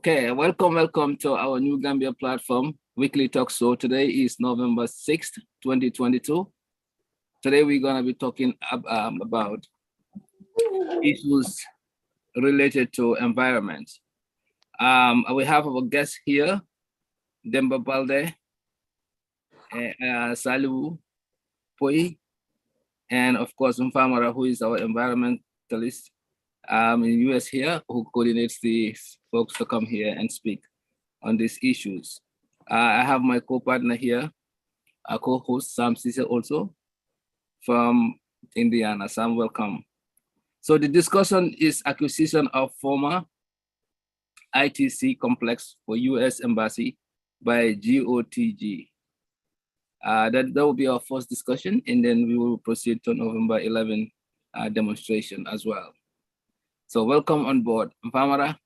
Okay, welcome to our new Gambia platform, weekly talk show. Today is November 6th, 2022. Today we're gonna be talking about issues related to environment. We have our guests here, Demba Balde, Saliu Poi, and of course Mfamara, who is our environmentalist in the US here, who coordinates the folks to come here and speak on these issues. I have my co-partner here, our co-host Sam Sise also from Indiana. Sam, welcome. So the discussion is acquisition of former ITC complex for US Embassy by GOTG. That will be our first discussion, and then we will proceed to November 11 demonstration as well. So welcome on board. Mpamara,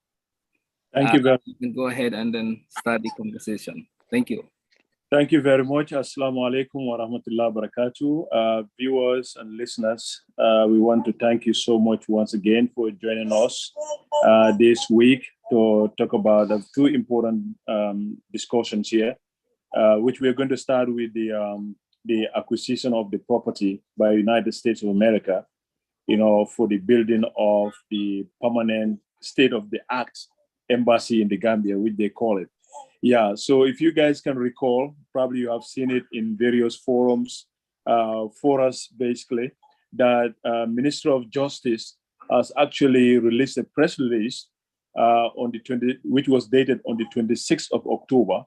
thank you very much. You can go ahead and then start the conversation. Thank you. Thank you very much. Assalamu alaikum wa rahmatullahi wa barakatuh. Viewers and listeners, we want to thank you so much once again for joining us this week to talk about two important discussions here, which we're going to start with the acquisition of the property by United States of America, for the building of the permanent state-of-the-art embassy in the Gambia, which they call it. Yeah, so if you guys can recall, probably you have seen it in various forums, forums basically, that Minister of Justice has actually released a press release which was dated on the 26th of October.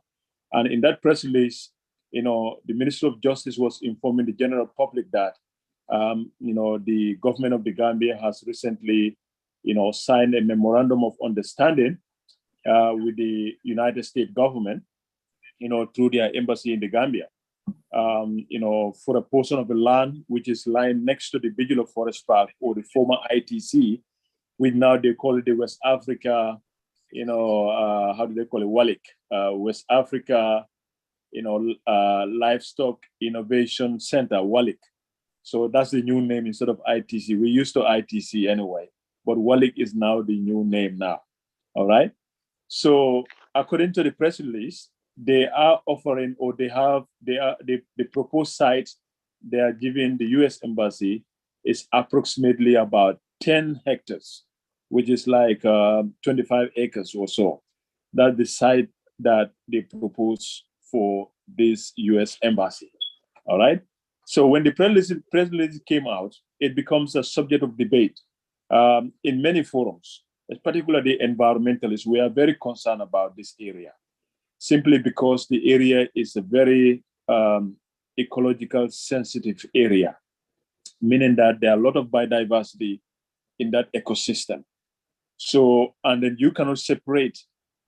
And in that press release, the Minister of Justice was informing the general public that, the government of the Gambia has recently, signed a memorandum of understanding with the United States government, through their embassy in the Gambia, for a portion of the land which is lying next to the Bigelow Forest Park, or the former ITC, which now they call it the West Africa, how do they call it, WALIC, West Africa, Livestock Innovation Center, WALIC. So that's the new name instead of ITC. We used to ITC anyway, but WALIC is now the new name now. All right. So according to the press release, they are offering, or the proposed site they are giving the US Embassy is approximately about 10 hectares, which is like 25 acres or so. That's the site that they propose for this US Embassy. All right. So when the press release came out, it becomes a subject of debate in many forums. Particularly environmentalists, we are very concerned about this area, simply because the area is a very ecological sensitive area, meaning that there are a lot of biodiversity in that ecosystem. So, and then you cannot separate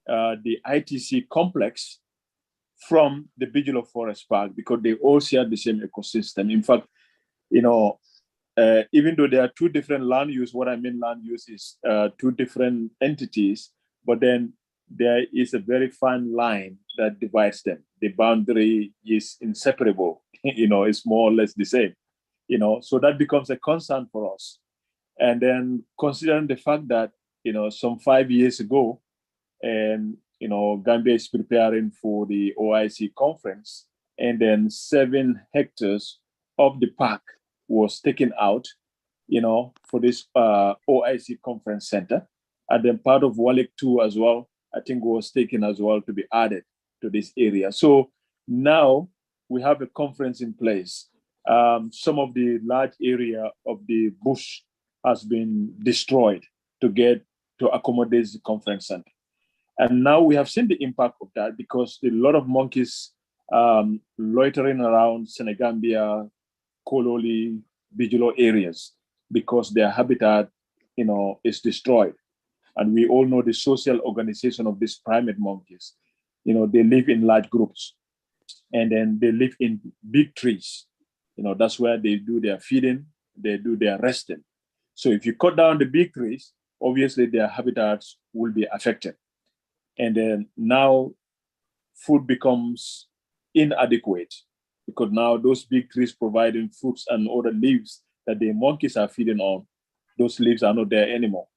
the ITC complex from the Bigelow Forest Park because they all share the same ecosystem. In fact, even though there are two different land use, what I mean land use is two different entities, but then there is a very fine line that divides them. The boundary is inseparable, it's more or less the same, so that becomes a concern for us. And then considering the fact that, some 5 years ago, and, Gambia is preparing for the OIC conference, and then 7 hectares of the park was taken out, for this OIC conference center. And then part of WALIC 2 as well, I think was taken as well to be added to this area. So now we have a conference in place. Some of the large area of the bush has been destroyed to accommodate the conference center. And now we have seen the impact of that because a lot of monkeys loitering around Senegambia, Kololi, Bigelow areas, because their habitat, is destroyed. And we all know the social organization of these primate monkeys. They live in large groups, and then they live in big trees. That's where they do their feeding, they do their resting. So if you cut down the big trees, obviously their habitats will be affected. And then now food becomes inadequate, because now those big trees providing fruits and other leaves that the monkeys are feeding on, those leaves are not there anymore.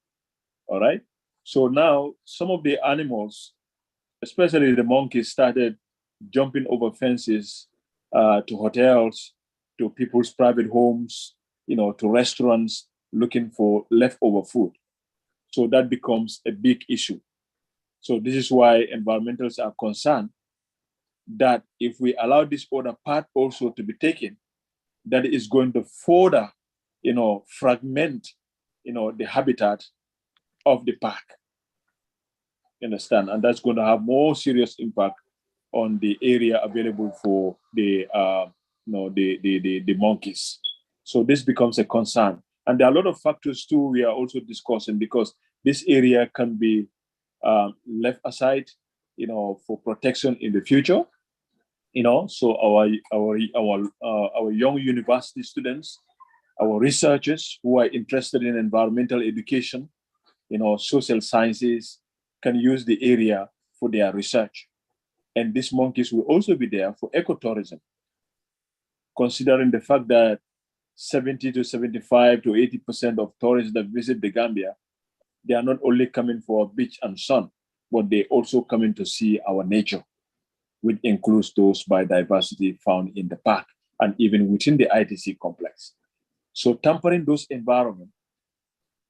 All right. So now some of the animals, especially the monkeys, started jumping over fences to hotels, to people's private homes, to restaurants, looking for leftover food. So that becomes a big issue. So this is why environmentalists are concerned that if we allow this other part also to be taken, that is going to further, fragment, the habitat of the park. You understand? And that's going to have more serious impact on the area available for the monkeys. So this becomes a concern. And there are a lot of factors too we are also discussing, because this area can be left aside, for protection in the future. So our young university students, our researchers who are interested in environmental education, social sciences, can use the area for their research. And these monkeys will also be there for ecotourism, considering the fact that 70 to 75 to 80% of tourists that visit the Gambia, they are not only coming for beach and sun, but they also coming to see our nature, which includes those biodiversity found in the park and even within the ITC complex. So tampering those environments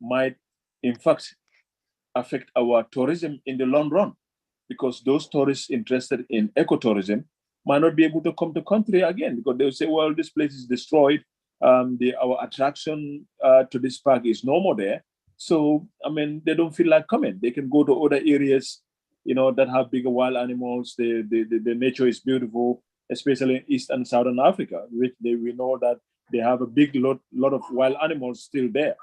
might, in fact, affect our tourism in the long run, because those tourists interested in ecotourism might not be able to come to country again, because they'll say, well, this place is destroyed. Our attraction to this park is no more there. So, they don't feel like coming. They can go to other areas, that have bigger wild animals. The nature is beautiful, especially in East and Southern Africa, which we know that they have a big lot of wild animals still there.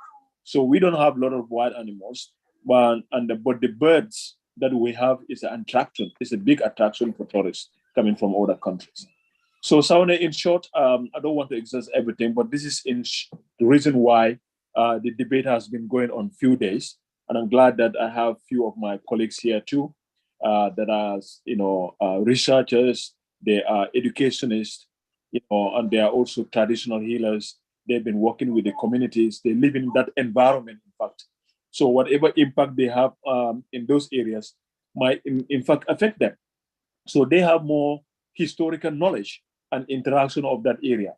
So we don't have a lot of wild animals, but the birds that we have is an attraction. It's a big attraction for tourists coming from other countries. So, Saune, in short, I don't want to exhaust everything, but this is the reason why the debate has been going on few days. And I'm glad that I have few of my colleagues here too, that are, researchers, they are educationists, and they are also traditional healers. They've been working with the communities. They live in that environment, in fact. So whatever impact they have in those areas might, in fact, affect them. So they have more historical knowledge and interaction of that area.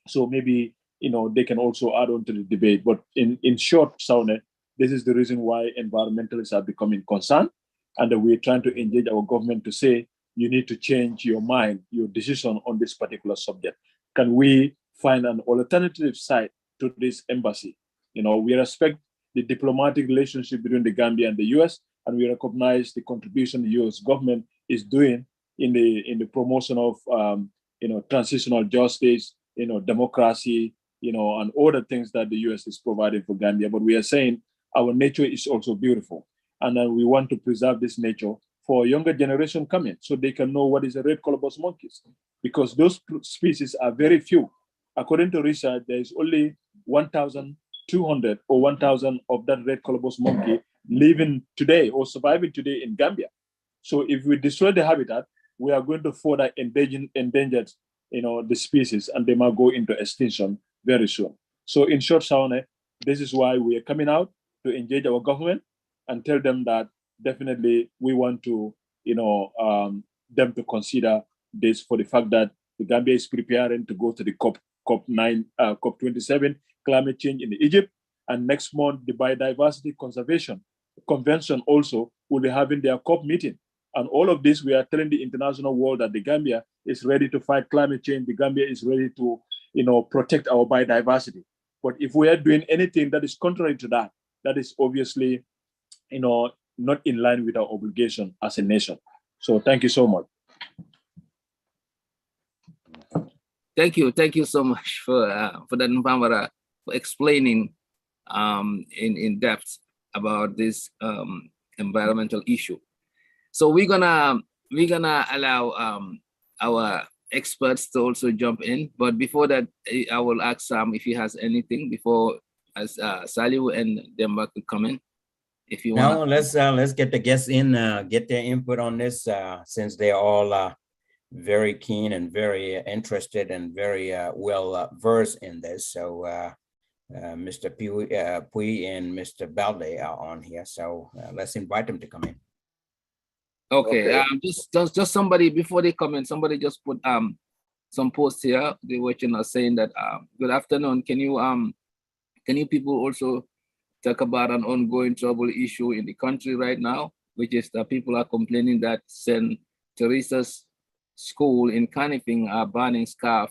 So maybe, they can also add on to the debate. But in short, Saune, this is the reason why environmentalists are becoming concerned. And we're trying to engage our government to say, you need to change your mind, your decision on this particular subject. Can we find an alternative site to this embassy? We respect the diplomatic relationship between the Gambia and the US, and we recognize the contribution the US government is doing in the promotion of transitional justice, democracy, and other things that the US is providing for Gambia. But we are saying our nature is also beautiful, and we want to preserve this nature for a younger generation coming, so they can know what is a red colobus monkeys, because those species are very few. According to research, there is only 1,200 or 1,000 of that red colobus monkey living today or surviving today in Gambia. So if we destroy the habitat, we are going to further endanger the species, and they might go into extinction very soon. So in short, Saune, this is why we are coming out to engage our government and tell them that definitely we want to, them to consider this, for the fact that the Gambia is preparing to go to the COP27 climate change in Egypt, and next month the Biodiversity Conservation Convention also will be having their COP meeting. And all of this, we are telling the international world that the Gambia is ready to fight climate change. The Gambia is ready to, protect our biodiversity. But if we are doing anything that is contrary to that, that is obviously, not in line with our obligation as a nation. So thank you so much. Thank you so much for that, Mpambara, for explaining in depth about this environmental issue. So we're gonna allow our experts to also jump in, but before that, I will ask Sam if he has anything before, as Saliu and Demba could come in. If you want. Now let's get the guests in, get their input on this, since they're all very keen and very interested and very well versed in this. So Mr. Pui and Mr. Balde are on here, so let's invite them to come in. Okay, Okay. Just somebody before they come in, somebody just put some posts here. They were saying that good afternoon. Can you people also talk about an ongoing trouble issue in the country right now, which is that people are complaining that St. Teresa's school in Canifing are banning scarf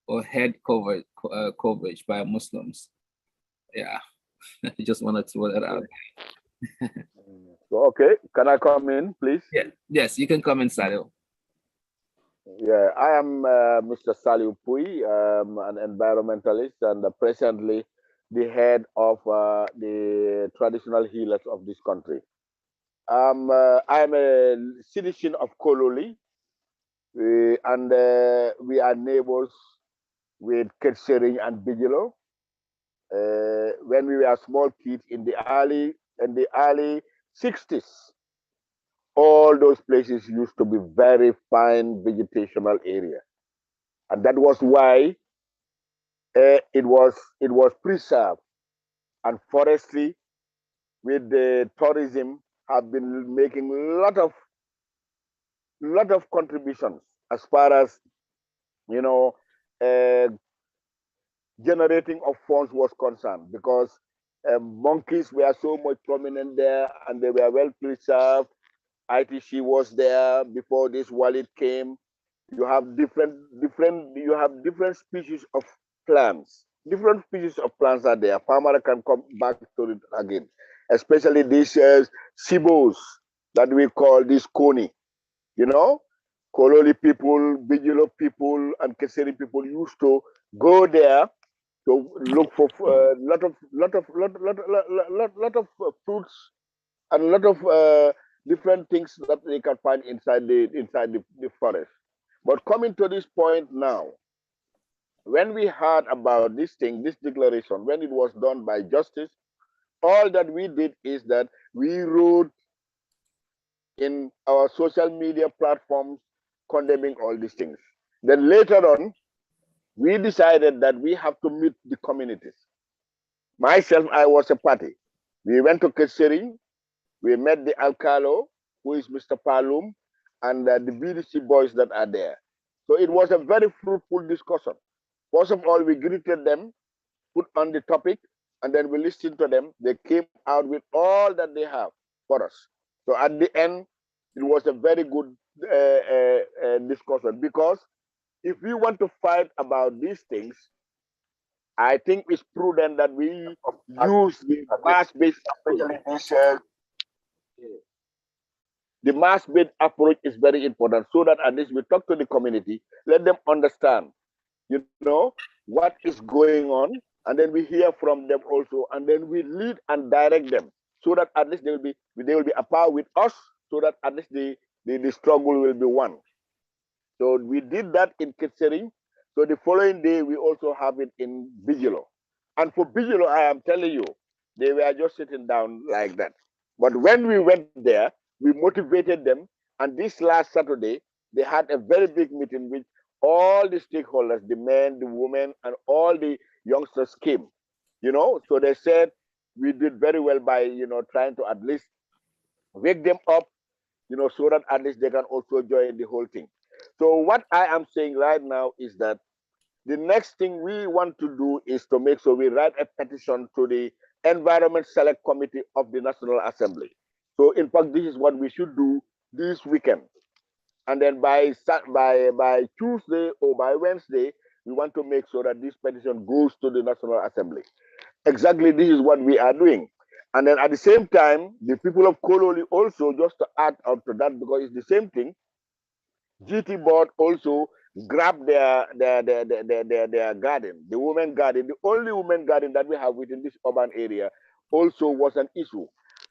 or head coverage by Muslims. Yeah, I just wanted to throw that out. So, okay, can I come in, please? Yeah, yes, you can come inside. Yeah, I am Mr. Saliu Pui, an environmentalist and presently the head of the traditional healers of this country. I'm a citizen of Kololi, and we are neighbors with Ketsering and Bijilo. When we were small kids in the early 60s, all those places used to be very fine vegetational area, and that was why it was preserved. And forestry with the tourism have been making lot of contributions as far as you know uh, generating of funds was concerned, because monkeys were so much prominent there and they were well preserved. ITC was there before this wallet came. You have different species of plants. Different species of plants are there. Farmer can come back to it again, especially these sibos that we call this coney. You know, Kololi people, Bijilo people, and Keseri people used to go there to look for lot of fruits and a lot of different things that they can find inside the forest. But coming to this point now, when we heard about this thing, this declaration, when it was done by justice, all that we did is that we wrote in our social media platforms condemning all these things. Then later on, we decided that we have to meet the communities. Myself, I was a party. We went to Kesering, we met the Alcalo, who is Mr. Palum, and the BDC boys that are there. So it was a very fruitful discussion. First of all, we greeted them, put on the topic, and then we listened to them. They came out with all that they have for us. So at the end, it was a very good discussion, because if we want to fight about these things, I think it's prudent that we use the mass-based, especially this the mass-based approach is very important, so that at least we talk to the community, let them understand, what is going on, and then we hear from them also, and then we lead and direct them, so that at least they will be a power with us, so that at least the struggle will be won. So we did that in Kitsering. So the following day, we also have it in Bijilo. And for Bijilo, I am telling you, they were just sitting down like that. But when we went there, we motivated them. And this last Saturday, they had a very big meeting with all the stakeholders, the men, the women, and all the youngsters came. So they said we did very well by, trying to at least wake them up, so that at least they can also join the whole thing. So what I am saying right now is that the next thing we want to do is to make sure we write a petition to the Environment Select Committee of the National Assembly. So in fact, this is what we should do this weekend. And then by Tuesday or by Wednesday, we want to make sure that this petition goes to the National Assembly. Exactly, this is what we are doing. And then at the same time, the people of Kololi also, just to add up to that, because it's the same thing, GT board also grabbed their garden, the women garden, the only women garden that we have within this urban area, also was an issue.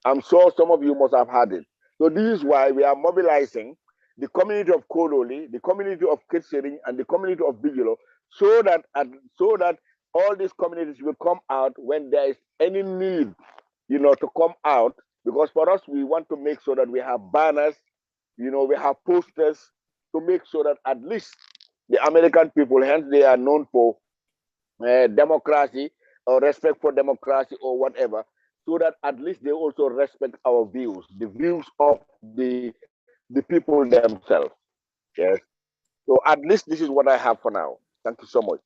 I'm sure some of you must have heard it. So this is why we are mobilizing the community of Kololi, the community of Kitsering, and the community of Bijilo, so that all these communities will come out when there is any need, to come out. Because for us, we want to make sure that we have banners, we have posters, to make sure that at least the American people, hence they are known for democracy, or respect for democracy or whatever, so that at least they also respect our views, the views of the people themselves. Yes. So at least this is what I have for now. Thank you so much.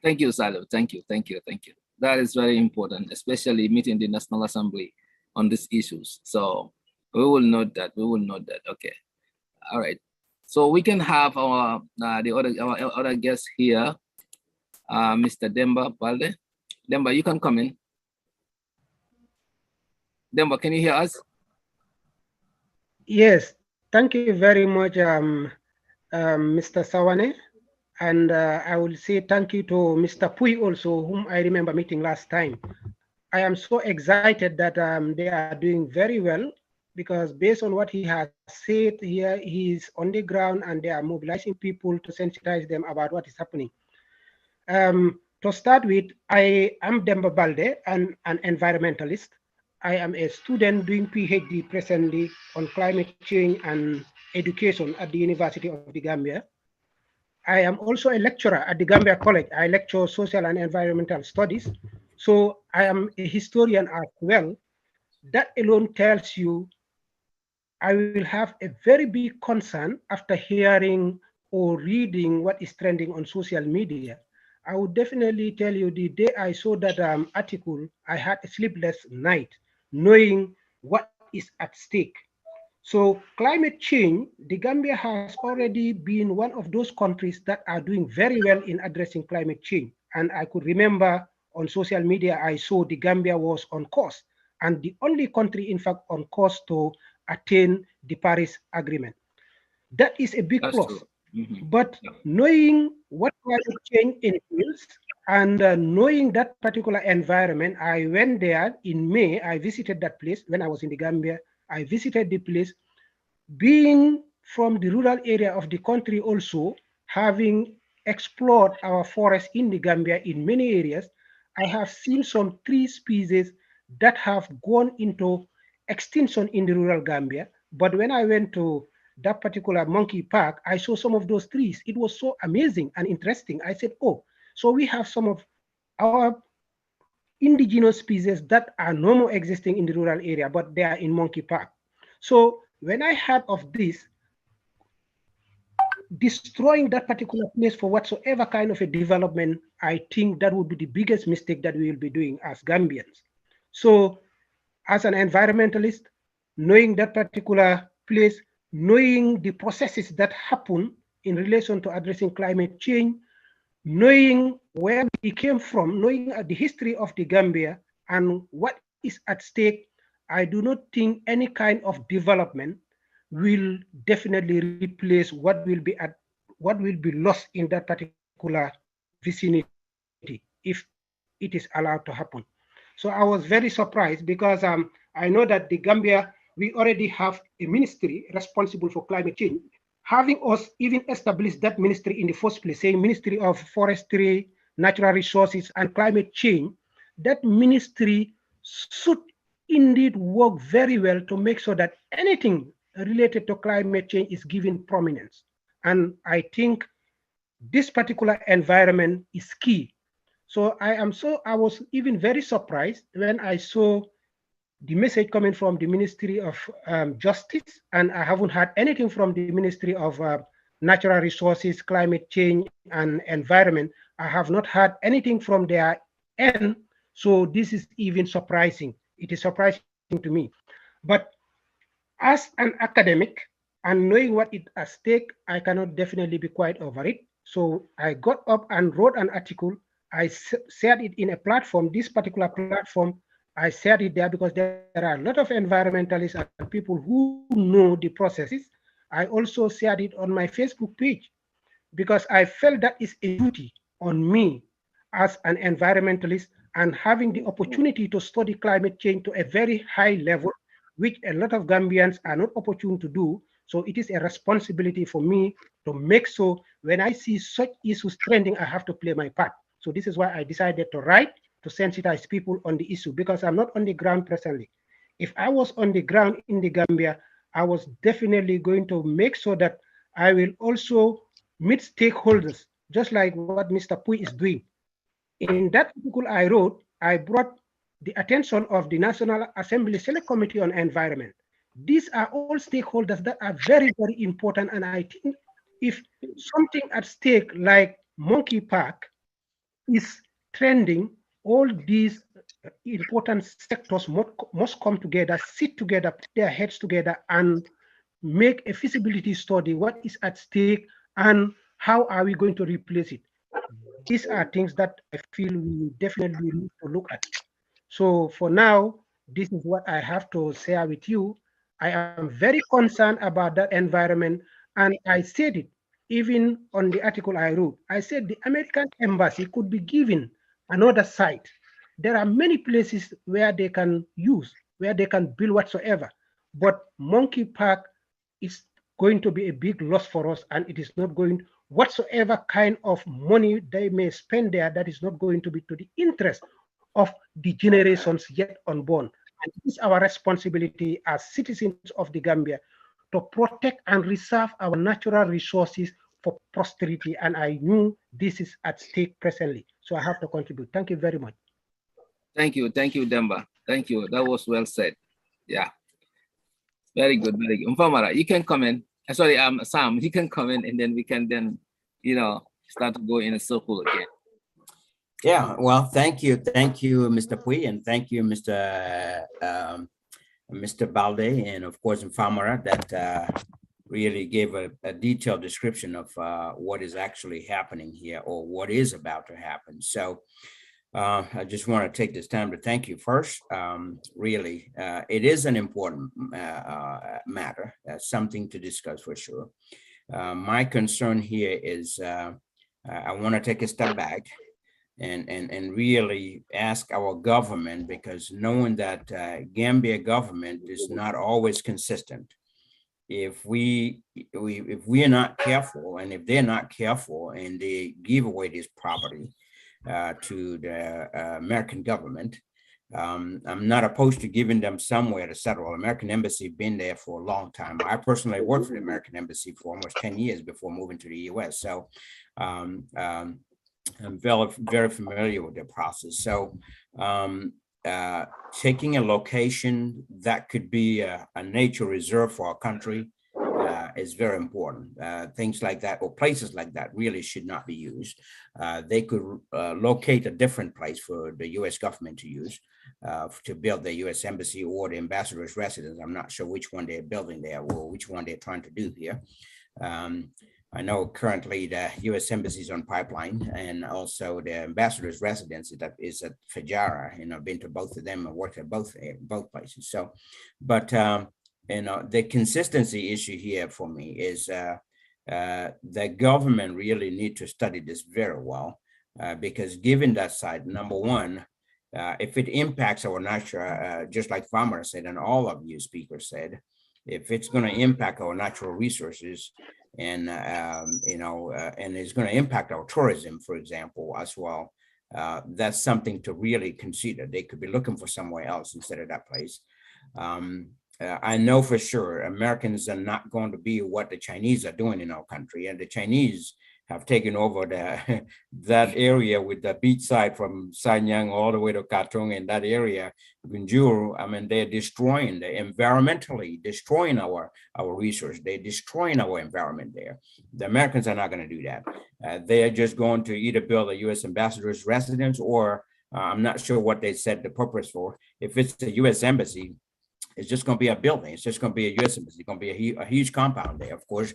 Thank you, Salo. Thank you, thank you, thank you. That is very important, especially meeting the National Assembly on these issues. So we will note that. We will note that. Okay. All right. So we can have our other guest here, Mr. Demba Balde. Demba, you can come in. Demba, can you hear us? Yes, thank you very much, Mr. Sawane. And I will say thank you to Mr. Pui also, whom I remember meeting last time. I am so excited that they are doing very well, because based on what he has said here, he is on the ground and they are mobilizing people to sensitize them about what is happening. To start with, I am Demba Balde, and an environmentalist. I am a student doing PhD presently on climate change and education at the University of the Gambia. I am also a lecturer at the Gambia College. I lecture social and environmental studies. So I am a historian as well. That alone tells you I will have a very big concern after hearing or reading what is trending on social media. I would definitely tell you the day I saw that article, I had a sleepless night, knowing what is at stake. So climate change, the Gambia has already been one of those countries that are doing very well in addressing climate change. And I could remember on social media, I saw the Gambia was on course, and the only country, in fact, on course to attain the Paris Agreement. That is a big That's plus. true. Mhm. But knowing what climate change entails and knowing that particular environment, I went there in May. I visited that place when I was in the Gambia. I visited the place. Being from the rural area of the country also, having explored our forest in the Gambia in many areas, I have seen some tree species that have gone into extinction in the rural Gambia. But when I went to that particular monkey park, I saw some of those trees. It was so amazing and interesting. I said, oh, so we have some of our indigenous species that are no more existing in the rural area, but they are in monkey park. So when I heard of this, destroying that particular place for whatsoever kind of a development, I think that would be the biggest mistake that we will be doing as Gambians. So as an environmentalist, knowing that particular place, knowing the processes that happen in relation to addressing climate change, knowing where we came from, knowing the history of the Gambia and what is at stake, I do not think any kind of development will definitely replace what will be lost in that particular vicinity if it is allowed to happen. So I was very surprised because I know that the Gambia, we already have a ministry responsible for climate change, having us even established that ministry in the first place, saying Ministry of Forestry, Natural Resources, and Climate Change. That ministry should indeed work very well to make sure that anything related to climate change is given prominence. And I think this particular environment is key. So I was even very surprised when I saw the message coming from the Ministry of Justice, and I haven't heard anything from the Ministry of Natural Resources, Climate Change, and Environment. I have not heard anything from their end. So this is even surprising. It is surprising to me. But as an academic and knowing what is at stake, I cannot definitely be quite over it. So I got up and wrote an article. I shared it in a platform, this particular platform. I shared it there because there are a lot of environmentalists and people who know the processes. I also shared it on my Facebook page because I felt that is a duty on me as an environmentalist and having the opportunity to study climate change to a very high level, which a lot of Gambians are not opportune to do. So it is a responsibility for me to make sure when I see such issues trending, I have to play my part. So this is why I decided to write to sensitize people on the issue because I'm not on the ground presently. If I was on the ground in the Gambia, I was definitely going to make sure that I will also meet stakeholders, just like what Mr. Pui is doing. In that article I wrote, I brought the attention of the National Assembly Select Committee on Environment. These are all stakeholders that are very, very important. And I think if something at stake like Monkey Park is trending, all these important sectors must come together, sit together, put their heads together, and make a feasibility study, what is at stake, and how are we going to replace it. These are things that I feel we definitely need to look at. So for now, this is what I have to share with you. I am very concerned about that environment, and I said it even on the article I wrote. I said the American embassy could be given another site. There are many places where they can use, where they can build whatsoever. But Monkey Park is going to be a big loss for us, and it is not going, whatsoever kind of money they may spend there, that is not going to be to the interest of the generations yet unborn. And it is our responsibility as citizens of the Gambia to protect and reserve our natural resources for posterity. And I knew this is at stake presently. So I have to contribute. Thank you very much. Thank you, Demba. Thank you. That was well said. Yeah, very good, very good. Mfamara, you can comment. Sorry, Sam, you can comment, and then we can then, start to go in a circle again. Yeah, well, thank you, Mr. Pui, and thank you, Mr. Balde, and of course, Mfamara, that really gave a detailed description of what is actually happening here, or what is about to happen. So I just want to take this time to thank you first. Really, it is an important matter, something to discuss for sure. My concern here is I want to take a step back and really ask our government, because knowing that Gambia government is not always consistent. If we are not careful, and if they're not careful and they give away this property to the American government, I'm not opposed to giving them somewhere to settle. American Embassy been there for a long time. I personally worked for the American Embassy for almost 10 years before moving to the US. So I'm very familiar with the process. So taking a location that could be a nature reserve for our country is very important. Things like that, or places like that, really should not be used. They could locate a different place for the US government to use to build the US Embassy or the ambassador's residence. I'm not sure which one they're building there or which one they're trying to do here. I know currently the U.S. Embassy is on Pipeline, and also the ambassador's residence is at Fajara. I've been to both of them and worked at both places. So, but the consistency issue here for me is the government really need to study this very well, because given that side, number one, if it impacts our natural, just like Farmer said, and all of you speakers said, if it's going to impact our natural resources, and and it's going to impact our tourism, for example, as well, that's something to really consider. They could be looking for somewhere else instead of that place. I know for sure Americans are not going to be what the Chinese are doing in our country, and the Chinese have taken over that area with the beach side from Sanyang all the way to Katong, and that area, Gunjur. I mean, they're environmentally destroying our resource. They're destroying our environment there. The Americans are not going to do that. They are just going to either build a U.S. ambassador's residence, or I'm not sure what they said the purpose for. If it's the U.S. Embassy, it's just going to be a building. It's just going to be a U.S. Embassy. It's going to be a huge compound there, of course,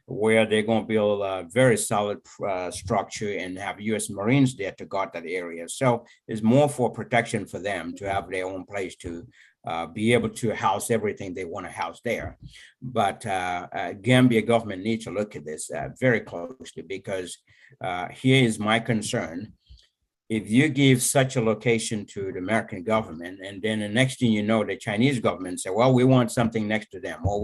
where they're going to build a very solid structure and have U.S. Marines there to guard that area. So it's more for protection for them to have their own place to be able to house everything they want to house there. But Gambia government needs to look at this very closely, because here is my concern. If you give such a location to the American government, and then the next thing you know, the Chinese government say, well, we want something next to them, or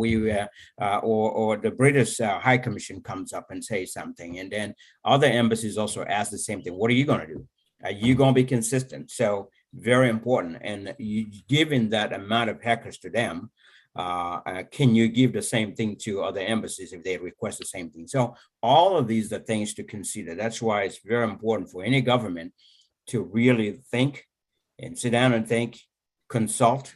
or the British High Commission comes up and say something, and then other embassies also ask the same thing. What are you going to do? Are you going to be consistent? So very important. And you giving that amount of hectares to them, can you give the same thing to other embassies if they request the same thing? So all of these are things to consider. That's why it's very important for any government to really think and sit down and think, consult,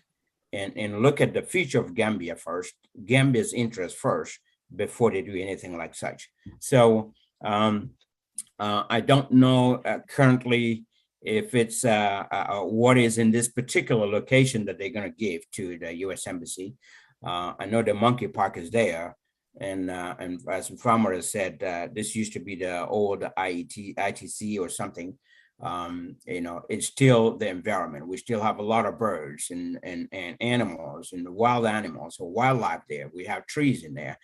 and look at the future of Gambia first, Gambia's interest first, before they do anything like such. So I don't know currently if it's what is in this particular location that they're going to give to the U.S. Embassy. I know the monkey park is there, and as Farmer has said, this used to be the old ITC or something. It's still the environment. We still have a lot of birds and animals and wild animals or wildlife there. We have trees in there.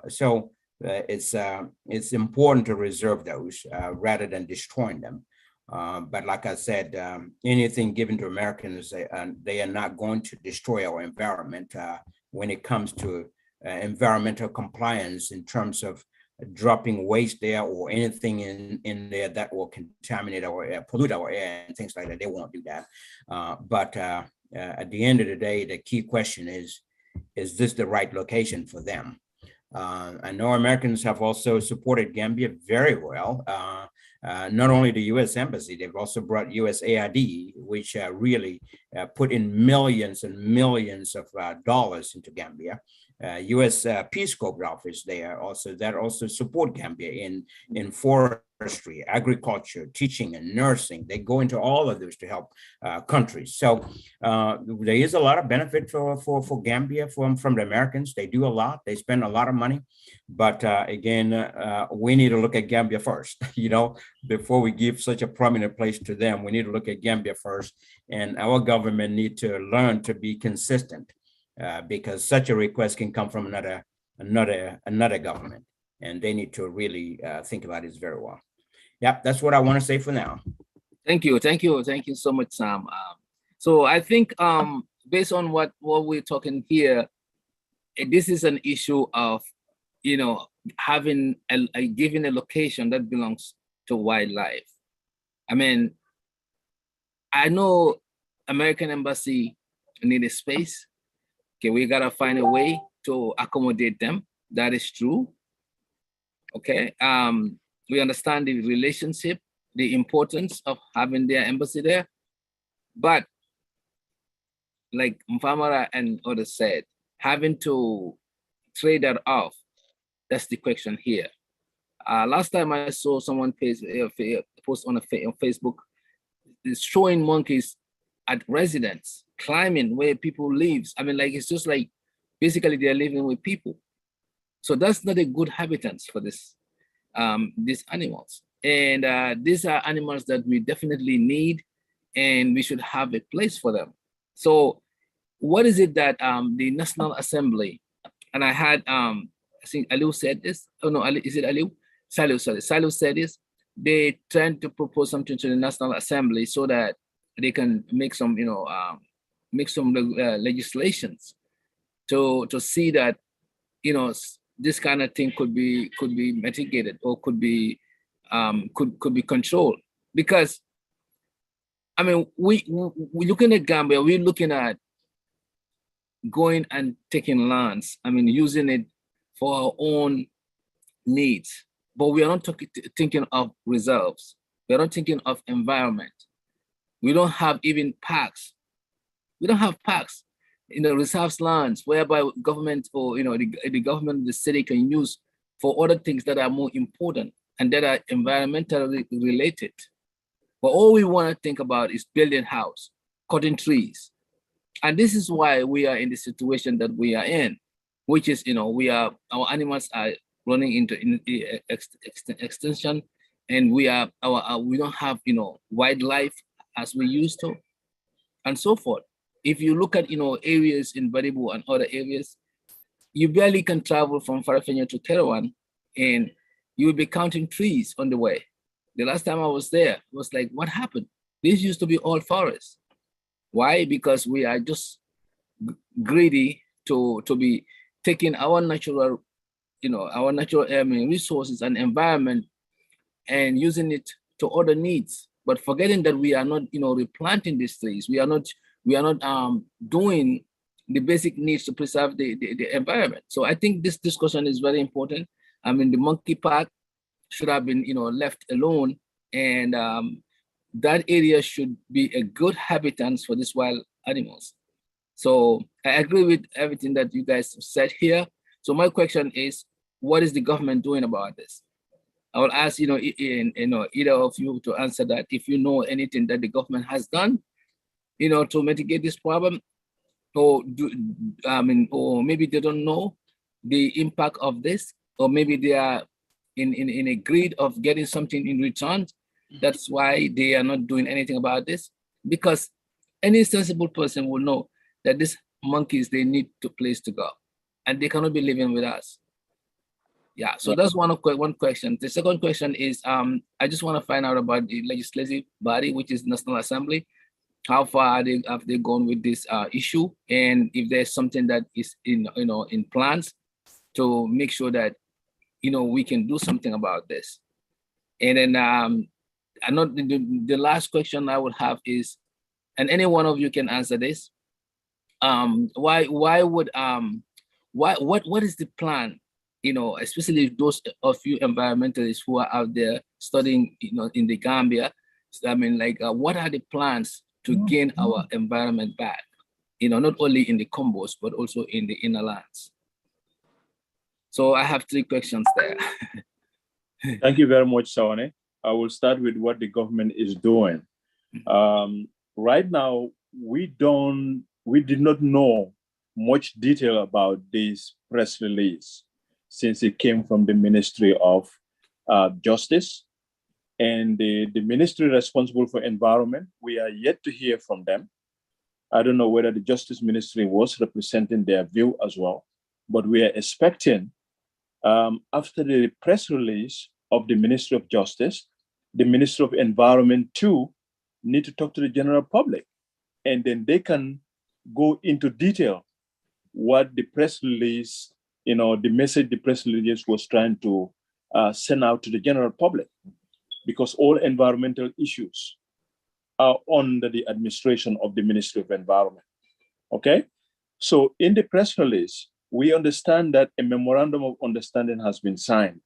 So it's important to reserve those rather than destroying them. But like I said, anything given to Americans, they are not going to destroy our environment when it comes to environmental compliance in terms of dropping waste there or anything in there that will contaminate our air, pollute our air and things like that. They won't do that. But at the end of the day, the key question is this the right location for them? I know Americans have also supported Gambia very well. Not only the U.S. Embassy, they've also brought USAID, which really put in millions and millions of dollars into Gambia. U.S. Peace Corps office there also that also support Gambia in forestry, agriculture, teaching, and nursing. They go into all of those to help countries. So there is a lot of benefit for Gambia from the Americans. They do a lot. They spend a lot of money. But again, we need to look at Gambia first, before we give such a prominent place to them. We need to look at Gambia first, and our government need to learn to be consistent, because such a request can come from another government, and they need to really think about it very well. Yep, that's what I want to say for now. Thank you so much, Sam. So I think based on what we're talking here, this is an issue of having giving a location that belongs to wildlife. I mean, I know American Embassy need a space. Okay, we gotta find a way to accommodate them. That is true. Okay, we understand the relationship, the importance of having their embassy there, but like Mfamara and others said, having to trade that off, that's the question here. Last time I saw someone post on Facebook, is showing monkeys at residence, climbing where people live. I mean, like, it's just like, basically they're living with people. So that's not a good habitat for these animals. And these are animals that we definitely need, and we should have a place for them. So what is it that the National Assembly, and I had, I think Aliu said this, oh no, is it Aliu? Salu said this, they trying to propose something to the National Assembly so that they can make some, legislations to see that, this kind of thing could be mitigated or could be controlled. Because, I mean, we looking at Gambia, we're looking at going and taking lands, I mean, using it for our own needs, but we are not thinking of reserves. We are not thinking of environment. We don't have even parks. We don't have parks in the reserves lands whereby government or, the government of the city can use for other things that are more important and that are environmentally related. But all we want to think about is building house, cutting trees. And this is why we are in the situation that we are in, which is, our animals are running into extinction, and we don't have, wildlife as we used to, and so forth. If you look at, areas in Baribu and other areas, you barely can travel from Farafenni to Terouan, and you will be counting trees on the way. The last time I was there, it was like, what happened? This used to be all forest. Why? Because we are just greedy to be taking our natural, resources and environment and using it to other needs, but forgetting that we are not, replanting these trees. We are not doing the basic needs to preserve the environment. So I think this discussion is very important. I mean, the monkey park should have been, left alone, and that area should be a good habitat for these wild animals. So I agree with everything that you guys said here. So my question is, what is the government doing about this? I will ask, either of you to answer that. If you know anything that the government has done, to mitigate this problem, or or maybe they don't know the impact of this, or maybe they are in a greed of getting something in return. That's why they are not doing anything about this. Because any sensible person will know that these monkeys, they need a place to go, and they cannot be living with us. Yeah, so that's one question. The second question is, I just want to find out about the legislative body, which is National Assembly. How far have they gone with this issue, and if there's something that is in plans to make sure that we can do something about this. And then I know the last question I would have is, and any one of you can answer this. What is the plan? Especially those of you environmentalists who are out there studying, in the Gambia. I mean, what are the plans to gain our environment back? Not only in the combos, but also in the inner lands. So I have 3 questions there. Thank you very much, Sawane. I will start with what the government is doing. Right now, we did not know much detail about this press release since it came from the Ministry of Justice and the ministry responsible for environment. We are yet to hear from them. I don't know whether the Justice Ministry was representing their view as well, but we are expecting after the press release of the Ministry of Justice, the Ministry of Environment too need to talk to the general public, and then they can go into detail what the press release, the message the press release was trying to send out to the general public, because all environmental issues are under the administration of the Ministry of Environment. Okay? So in the press release, we understand that a memorandum of understanding has been signed.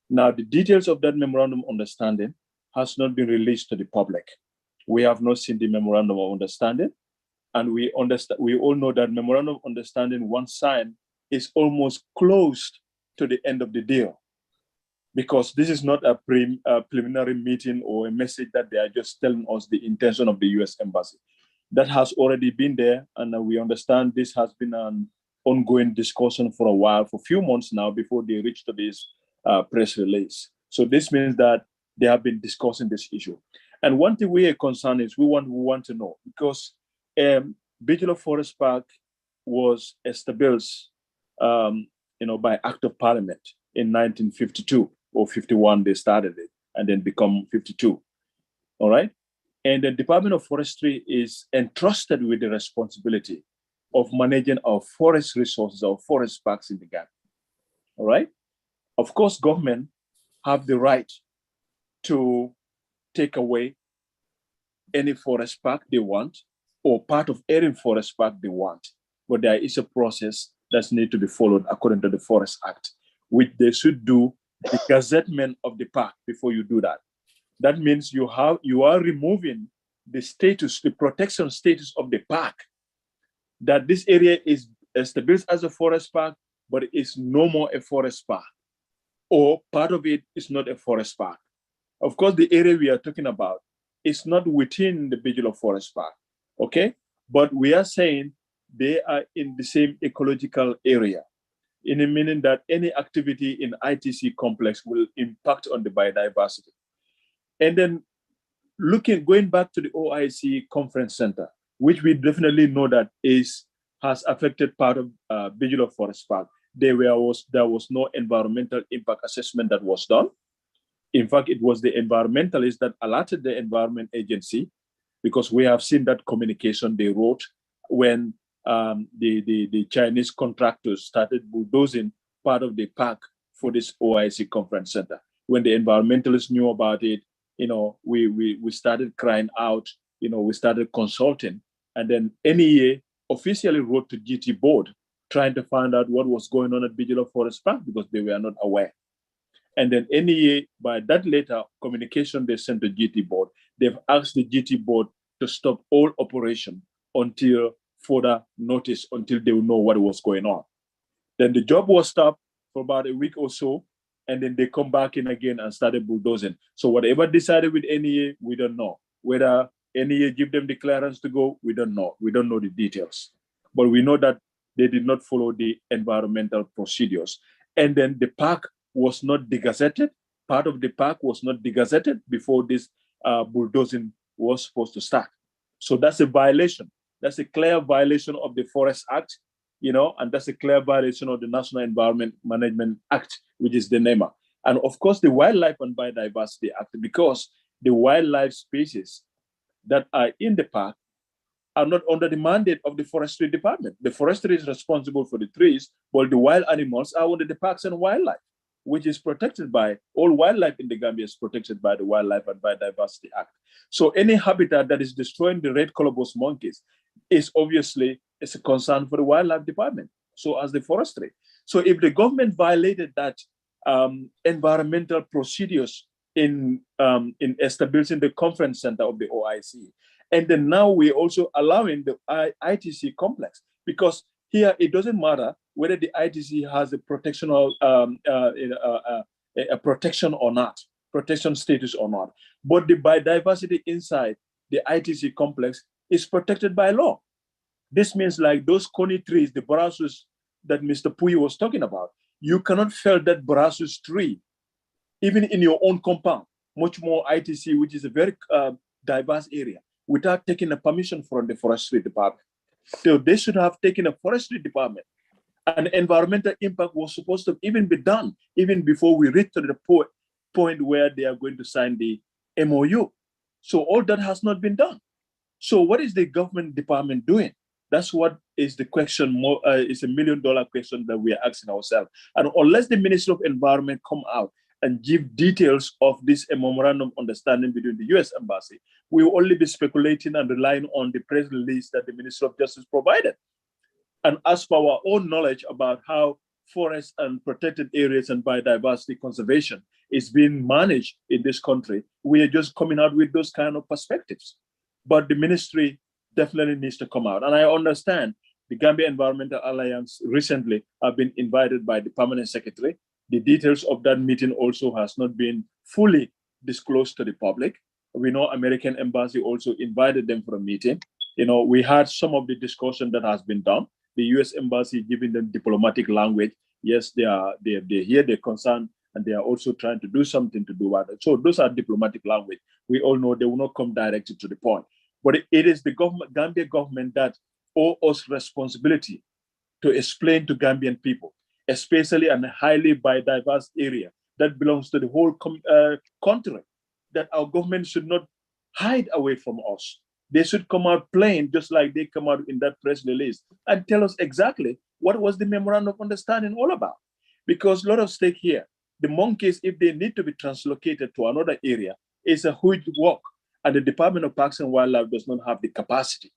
Now, the details of that memorandum of understanding has not been released to the public. We have not seen the memorandum of understanding, and we all know that memorandum of understanding, once signed, is almost close to the end of the deal, because this is not a preliminary meeting or a message that they are just telling us the intention of the U.S. Embassy. That has already been there, and we understand this has been an ongoing discussion for a while, for a few months now, before they reach to this press release. So this means that they have been discussing this issue. And one thing we are concerned is we want to know, because Bigelow Forest Park was established, by Act of Parliament in 1952 or 51. They started it and then become 52. All right. And the Department of Forestry is entrusted with the responsibility of managing our forest resources, our forest parks in the Gambia. All right. Of course, government have the right to take away any forest park they want, or part of any forest park they want. But there is a process that needs to be followed according to the Forest Act, which they should do the gazettement of the park before you do that. That means you are removing the status, the protection status of the park, that this area is established as a forest park, but it's no more a forest park, or part of it is not a forest park. Of course, the area we are talking about is not within the Bigelow Forest Park, okay? But we are saying they are in the same ecological area, in the meaning that any activity in ITC complex will impact on the biodiversity. And then going back to the OIC Conference Center, which we definitely know that has affected part of Bigelow Forest Park. There was no environmental impact assessment that was done. In fact, it was the environmentalists that alerted the Environment Agency, because we have seen that communication they wrote when the Chinese contractors started bulldozing part of the park for this OIC Conference Center. When the environmentalists knew about it, we started crying out, we started consulting. And then NEA officially wrote to GT board trying to find out what was going on at Bigelow Forest Park, because they were not aware. And then NEA, by that letter communication they sent to GT board, they've asked the GT board to stop all operation until further notice, until they will know what was going on. Then the job was stopped for about a week or so, and then they come back in again and started bulldozing. So whatever decided with NEA, we don't know. Whether NEA give them the clearance to go, we don't know. We don't know the details. But we know that they did not follow the environmental procedures. And then the park was not degazetted. Part of the park was not degazetted before this bulldozing was supposed to start. So that's a violation. That's a clear violation of the Forest Act, and that's a clear violation of the National Environment Management Act, which is the NEMA. And of course, the Wildlife and Biodiversity Act, because the wildlife species that are in the park are not under the mandate of the Forestry Department. The forestry is responsible for the trees, but the wild animals are under the Parks and Wildlife, which is protected by, all wildlife in the Gambia is protected by the Wildlife and Biodiversity Act. So any habitat that is destroying the red colobus monkeys is obviously a concern for the Wildlife Department, so as the forestry. So if the government violated that environmental procedures in establishing the conference center of the OIC, and then now we're also allowing the ITC complex, because here it doesn't matter whether the ITC has a protectional a protection or not, protection status or not, but the biodiversity inside the ITC complex is protected by law. This means like those coney trees, the borassus that Mr. Puyi was talking about, you cannot fell that borassus tree, even in your own compound, much more ITC, which is a very diverse area, without taking a permission from the Forestry Department. So they should have taken a Forestry Department. And environmental impact was supposed to even be done, even before we reach to the point where they are going to sign the MOU. So all that has not been done. So what is the government department doing? That's what is the question. It's $1 million question that we are asking ourselves. And unless the Ministry of Environment come out and give details of this memorandum understanding between the US Embassy, we will only be speculating and relying on the press release that the Ministry of Justice provided. And as for our own knowledge about how forests and protected areas and biodiversity conservation is being managed in this country, we are just coming out with those kind of perspectives. But the ministry definitely needs to come out. And I understand the Gambia Environmental Alliance recently have been invited by the permanent secretary. The details of that meeting also has not been fully disclosed to the public. We know American Embassy also invited them for a meeting. We had some of the discussion that has been done. The US Embassy giving them diplomatic language. Yes, they're here, they're concerned, and they are also trying to do something to do with it. So those are diplomatic language. We all know they will not come directly to the point. But it is the Gambia government that owe us responsibility to explain to Gambian people, especially in a highly biodiverse area that belongs to the whole country, that our government should not hide away from us. They should come out plain, just like they come out in that press release, and tell us exactly what was the memorandum of understanding all about. Because a lot of stake here, the monkeys, if they need to be translocated to another area, it's a huge work. And the Department of Parks and Wildlife does not have the capacity.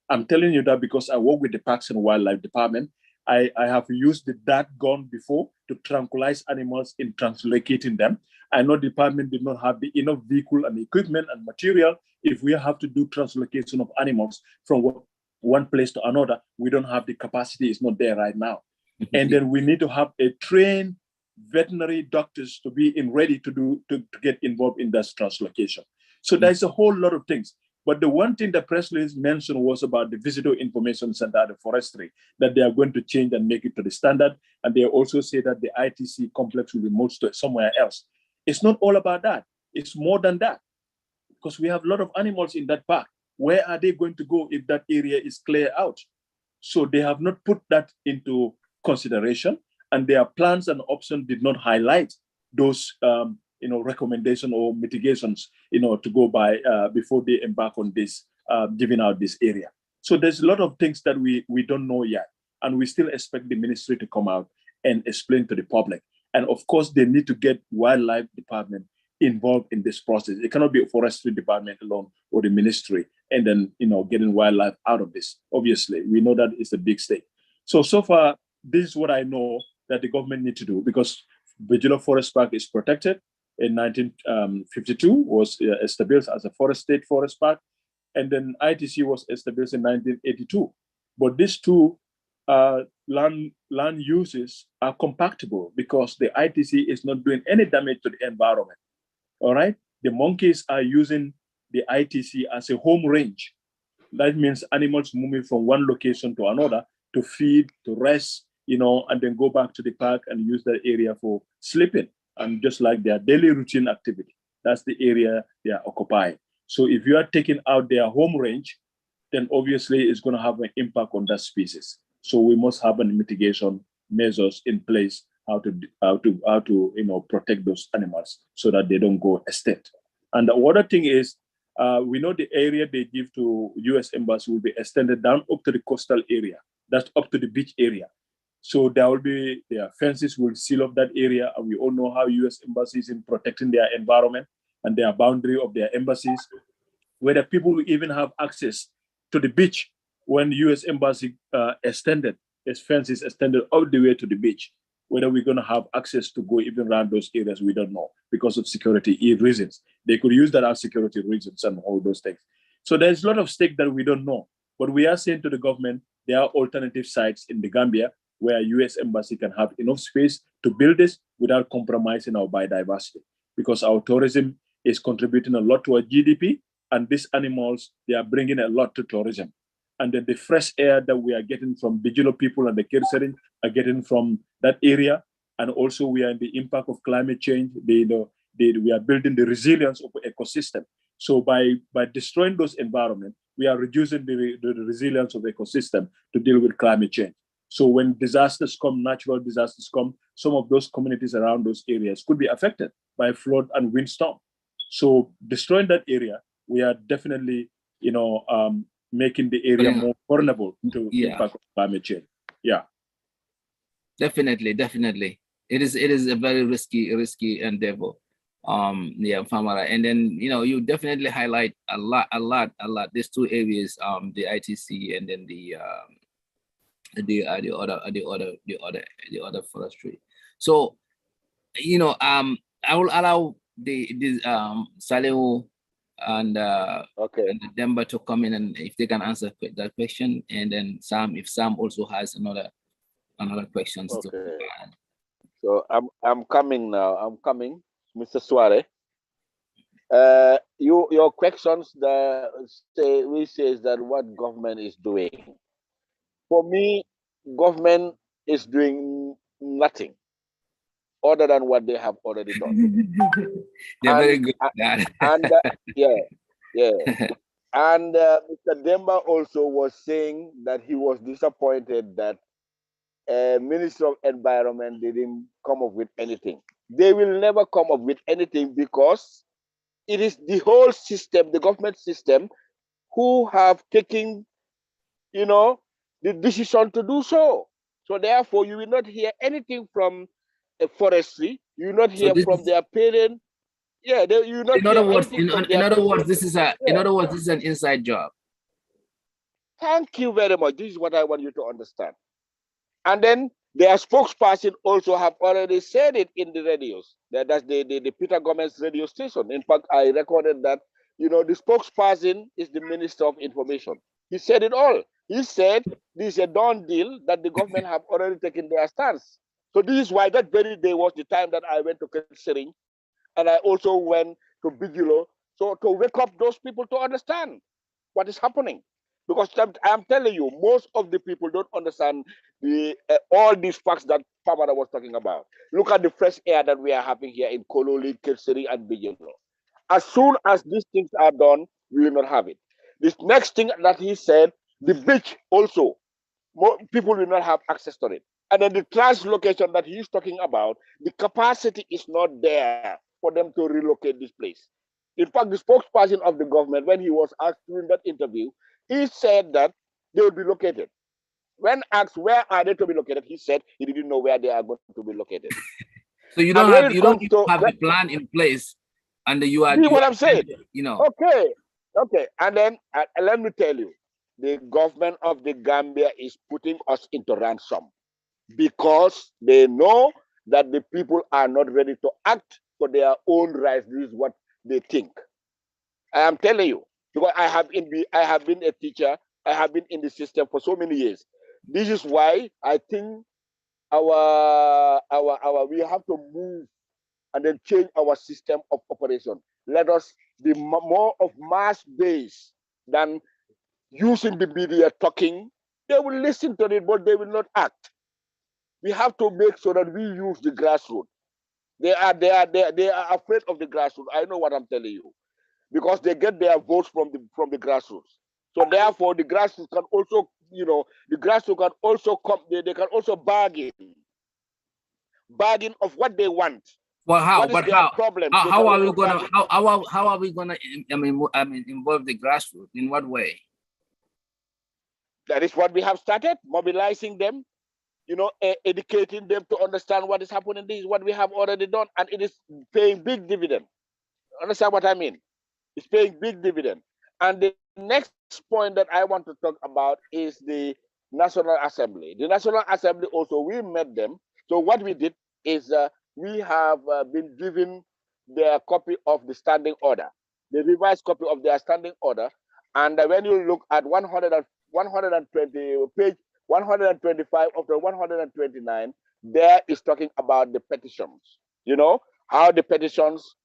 I'm telling you that because I work with the Parks and Wildlife Department. I have used the DAT gun before to tranquilize animals in translocating them. I know the department did not have the enough vehicle and equipment and material. If we have to do translocation of animals from one place to another, we don't have the capacity. It's not there right now. And then we need to have a trained veterinary doctors to be ready to get involved in that translocation. So there's a whole lot of things. But the one thing that press release mentioned was about the Visitor Information Center at the forestry, that they are going to change and make it to the standard. And they also say that the ITC complex will be moved to somewhere else. It's not all about that. It's more than that. Because we have a lot of animals in that park. Where are they going to go if that area is cleared out? So they have not put that into consideration. And their plans and options did not highlight those recommendation or mitigations, to go by before they embark on this, giving out this area. So there's a lot of things that we don't know yet. And we still expect the ministry to come out and explain to the public. And of course, they need to get Wildlife Department involved in this process. It cannot be a Forestry Department alone or the ministry and then, getting wildlife out of this. Obviously, we know that it's a big stake. So far, this is what I know that the government need to do, because Bijilo Forest Park is protected. In 1952 was established as a state forest park, and then ITC was established in 1982. But these two land uses are compatible because the ITC is not doing any damage to the environment. All right, the monkeys are using the ITC as a home range. That means animals moving from one location to another to feed, to rest, and then go back to the park and use that area for sleeping and just like their daily routine activity. That's the area they are occupying. So if you are taking out their home range, then obviously it's going to have an impact on that species. So we must have mitigation measures in place how to protect those animals so that they don't go extinct. And the other thing is, we know the area they give to U.S. Embassy will be extended down up to the coastal area. That's up to the beach area. So their fences will seal off that area, and we all know how U.S. embassies in protecting their environment and their boundary of their embassies, where the people will even have access to the beach when U.S. embassy extended its fences extended all the way to the beach. Whether we're going to have access to go even around those areas, we don't know because of security reasons. They could use that as security reasons and all those things. So there's a lot of stake that we don't know. But we are saying to the government, there are alternative sites in the Gambia where U.S. embassy can have enough space to build this without compromising our biodiversity, because our tourism is contributing a lot to our GDP, and these animals, they are bringing a lot to tourism. And then the fresh air that we are getting from Bijilo people and the Kirserin are getting from that area. And also we are in the impact of climate change. We are building the resilience of the ecosystem. So by destroying those environments, we are reducing the resilience of the ecosystem to deal with climate change. So when disasters come, natural disasters come, some of those communities around those areas could be affected by flood and windstorm. So destroying that area, we are definitely, making the area more vulnerable to impact of climate change. Yeah. Definitely. It is a very risky endeavor. Famara. And then you definitely highlight a lot. These two areas, the ITC and then the other forestry. So I will allow the Salihu and and Demba to come in, and if they can answer that question, and then if Sam also has another questions to add. So I'm coming now. I'm coming, Mr. Suare. Your questions says that what government is doing. For me, government is doing nothing other than what they have already done. They're very good at that. And Mr. Demba also was saying that he was disappointed that Minister of Environment didn't come up with anything. They will never come up with anything because it is the whole system, the government system, who have taken, the decision to do so. So therefore, you will not hear anything from a forestry. You will not hear from their parent. Yeah, you will not in other words, this is an inside job. Thank you very much. This is what I want you to understand. And then their spokesperson also have already said it in the radios. That's the Peter Gomez radio station. In fact, I recorded that, the spokesperson is the Minister of Information. He said it all. He said this is a done deal that the government have already taken their stance. So this is why that very day was the time that I went to Kensering, and I also went to Bijilo. So to wake up those people to understand what is happening. Because I'm telling you, most of the people don't understand all these facts that Pamara was talking about. Look at the fresh air that we are having here in Kololi, Kelseri, and Bijilo. As soon as these things are done, we will not have it. This next thing that he said, the beach also, more people will not have access to it. And then the translocation that he's talking about, the capacity is not there for them to relocate this place. In fact, the spokesperson of the government, when he was asked during that interview, he said that they will be located. When asked where are they to be located, he said he didn't know where they are going to be located. So you don't have a plan in place, and you are. See what I'm saying? Okay. And then let me tell you, the government of the Gambia is putting us into ransom because they know that the people are not ready to act for their own rights. This is what they think. I am telling you, because I have been a teacher, I have been in the system for so many years. This is why I think we have to move and then change our system of operation. Let us be more of mass based than using the media talking. They will listen to it, but they will not act. We have to make sure that we use the grassroots. They are afraid of the grassroots. I know what I'm telling you, because they get their votes from the grassroots. So therefore, the grassroots can also, the grassroots can also come. They can also bargain of what they want. Well, how? What is But their problem? how are we gonna? How are we gonna? Involve the grassroots in what way? That is what we have started, mobilizing them, educating them to understand what is happening. This is what we have already done, and it is paying big dividend. Understand what I mean? It's paying big dividend. And the next point that I want to talk about is the National Assembly. The National Assembly also, we met them. So what we did is we have been given their copy of the standing order, the revised copy of their standing order. And when you look at 120 page 125 of the 129, there is talking about the petitions. How the petitions,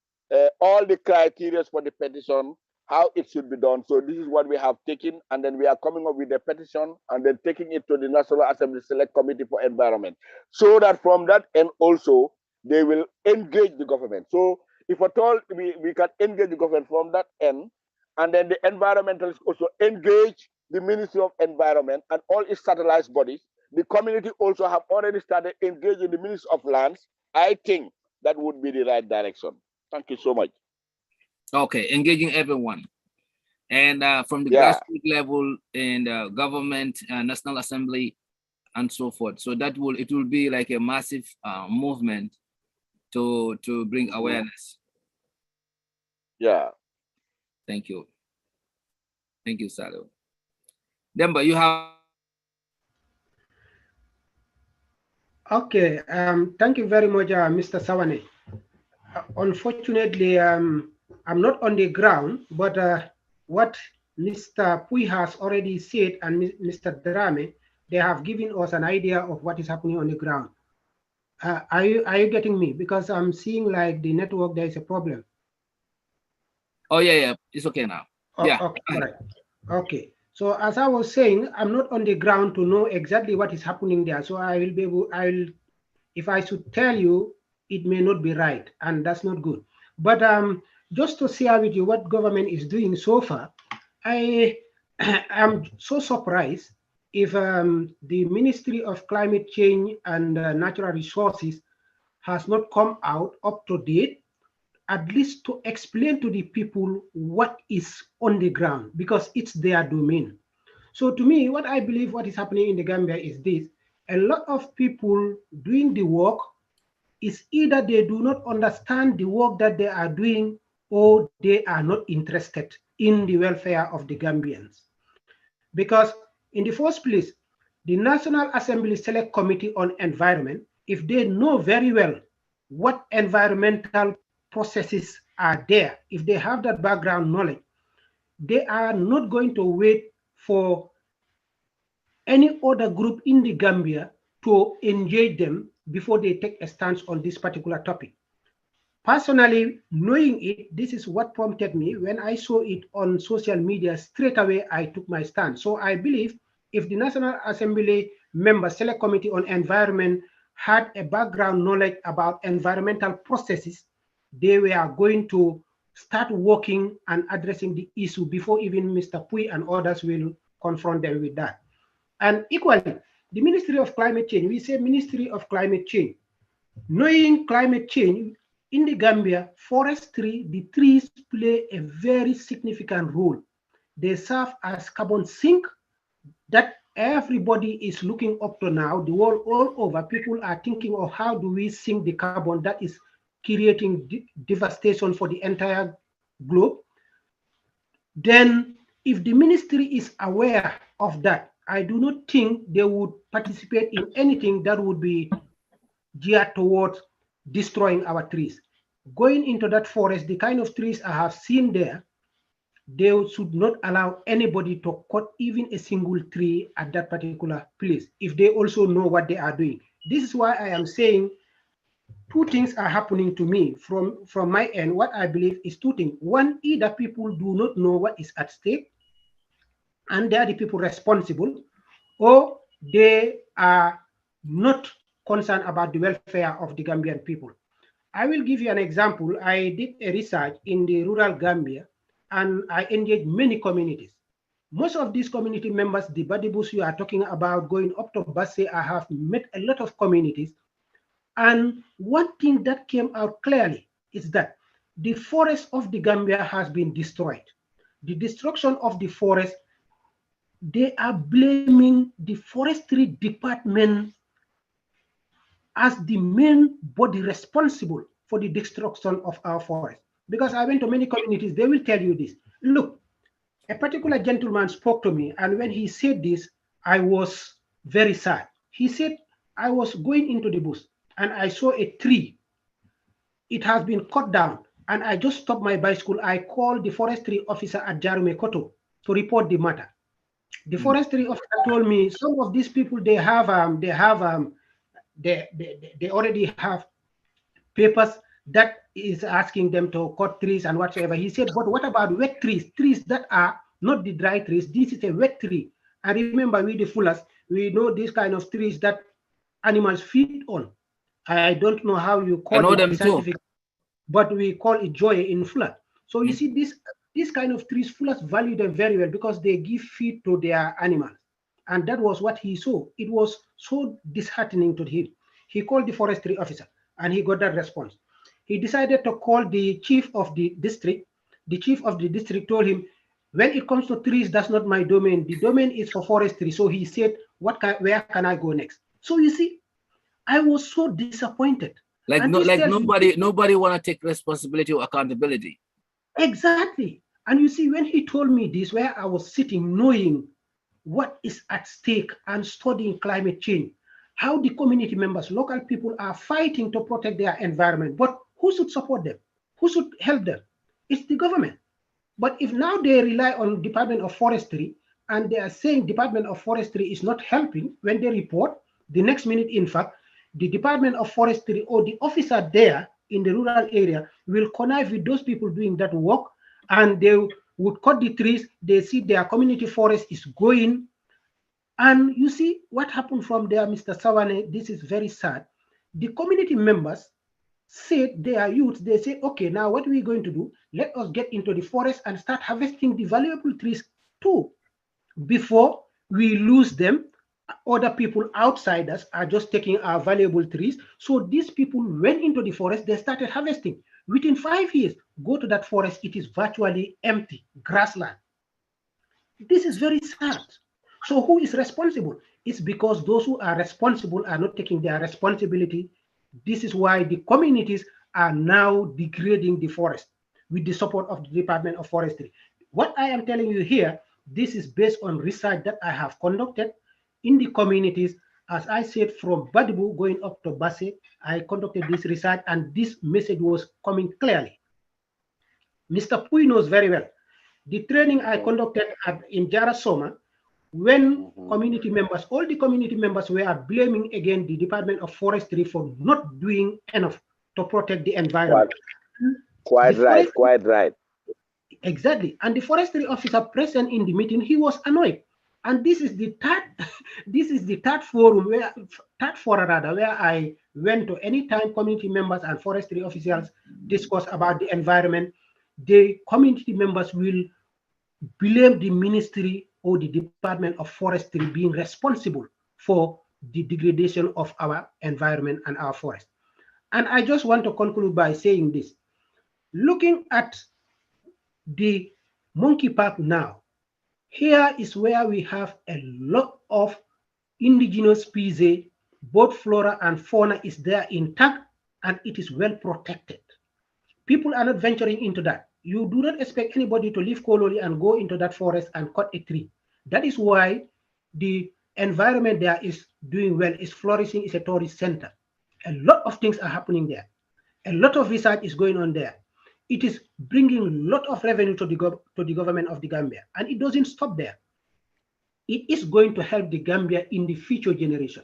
all the criteria for the petition, how it should be done. So this is what we have taken, and then we are coming up with the petition and then taking it to the National Assembly Select Committee for Environment, so that from that end also they will engage the government. So if at all we can engage the government from that end, and then the environmentalists also engage the Ministry of Environment and all its satellite bodies. The community also have already started engaging the Ministry of Lands. I think that would be the right direction. Thank you so much. Okay, engaging everyone, and from the grassroots level and government, National Assembly, and so forth. So it will be like a massive movement to bring awareness. Yeah. Thank you. Thank you, Salo. Demba, you have. Okay, thank you very much, Mr. Sawane. Unfortunately, I'm not on the ground, but what Mr. Pui has already said and Mr. Drame, they have given us an idea of what is happening on the ground. Are you getting me? Because I'm seeing like the network, there is a problem. Oh yeah, it's okay now. Yeah. Okay, all right. Okay. So as I was saying, I'm not on the ground to know exactly what is happening there. So I will be able, if I should tell you, it may not be right, and that's not good. But just to share with you what government is doing so far, I am so surprised if the Ministry of Climate Change and Natural Resources has not come out up to date, at least to explain to the people what is on the ground, because it's their domain. So to me, what I believe what is happening in the Gambia is this: a lot of people doing the work is either they do not understand the work that they are doing, or they are not interested in the welfare of the Gambians. Because in the first place, the National Assembly Select Committee on Environment, if they know very well what environmental processes are there, if they have that background knowledge, they are not going to wait for any other group in the Gambia to engage them before they take a stance on this particular topic. Personally, knowing it, this is what prompted me. When I saw it on social media, straight away I took my stand. So I believe if the National Assembly member Select Committee on Environment had a background knowledge about environmental processes, they were going to start working and addressing the issue before even Mr. Pui and others will confront them with that. And equally, the Ministry of Climate Change, we say Ministry of Climate Change. Knowing climate change, in the Gambia, forestry, the trees play a very significant role. They serve as carbon sink that everybody is looking up to now. The world all over, people are thinking of how do we sink the carbon that is creating devastation for the entire globe. Then if the ministry is aware of that, I do not think they would participate in anything that would be geared towards destroying our trees. Going into that forest, the kind of trees I have seen there, they should not allow anybody to cut even a single tree at that particular place if they also know what they are doing. This is why I am saying two things are happening to me from my end. What I believe is two things. One, either people do not know what is at stake and they are the people responsible, or they are not concerned about the welfare of the Gambian people. I will give you an example. I did a research in the rural Gambia and I engaged many communities. Most of these community members, the Badibus you are talking about going up to Basse, I have met a lot of communities. And one thing that came out clearly is that the forest of the Gambia has been destroyed. The destruction of the forest, they are blaming the forestry department as the main body responsible for the destruction of our forest. Because I went to many communities, they will tell you this. Look, a particular gentleman spoke to me, and when he said this, I was very sad. He said, I was going into the bush and I saw a tree. It has been cut down, and I just stopped my bicycle. I called the forestry officer at Jarume Koto to report the matter. The forestry officer told me some of these people they already have papers that is asking them to cut trees and whatsoever. He said, but what about wet trees? Trees that are not the dry trees. This is a wet tree. And remember, we the fullers, we know these kind of trees that animals feed on. I don't know how you call I know it them scientific, too. but we call it joy in Fuller. So you see, this kind of trees, Fullers value them very well because they give feed to their animals. And that was what he saw. It was so disheartening to him. He called the forestry officer and he got that response. He decided to call the chief of the district. The chief of the district told him, when it comes to trees, that's not my domain. The domain is for forestry. So he said, where can I go next? So you see, I was so disappointed. Like and nobody want to take responsibility or accountability. Exactly. And you see, when he told me this, where I was sitting, knowing what is at stake and studying climate change, how the community members, local people are fighting to protect their environment. But who should support them? Who should help them? It's the government. But if now they rely on Department of Forestry and they are saying Department of Forestry is not helping, when they report, the next minute, in fact, the Department of Forestry or the officer there in the rural area will connive with those people doing that work, and they would cut the trees. They see their community forest is going. And you see what happened from there, Mr. Sawane. This is very sad. The community members said, they are youth, they say, okay, now what are we going to do? Let us get into the forest and start harvesting the valuable trees too, before we lose them. Other people outsiders are just taking our valuable trees. So these people went into the forest, they started harvesting. Within 5 years, go to that forest, it is virtually empty, grassland. This is very sad. So who is responsible? It's because those who are responsible are not taking their responsibility. This is why the communities are now degrading the forest with the support of the Department of Forestry. What I am telling you here, this is based on research that I have conducted in the communities. As I said, from Badibu going up to Basse, I conducted this research and this message was coming clearly. Mr. Pui knows very well. The training I conducted in Jarasoma, when community members, all the community members were blaming again the Department of Forestry for not doing enough to protect the environment. Quite right. Exactly. And the forestry officer present in the meeting, he was annoyed. And this is the third forum where I went to. Anytime community members and forestry officials discuss about the environment, the community members will blame the ministry or the Department of Forestry being responsible for the degradation of our environment and our forest. And I just want to conclude by saying this. Looking at the monkey park now, here is where we have a lot of indigenous species, both flora and fauna is there intact, and it is well protected. People are not venturing into that. You do not expect anybody to leave Kololi and go into that forest and cut a tree. That is why the environment there is doing well, is flourishing, is a tourist center. A lot of things are happening there. A lot of research is going on there. It is bringing a lot of revenue to the government of the Gambia, and it doesn't stop there. It is going to help the Gambia in the future generation.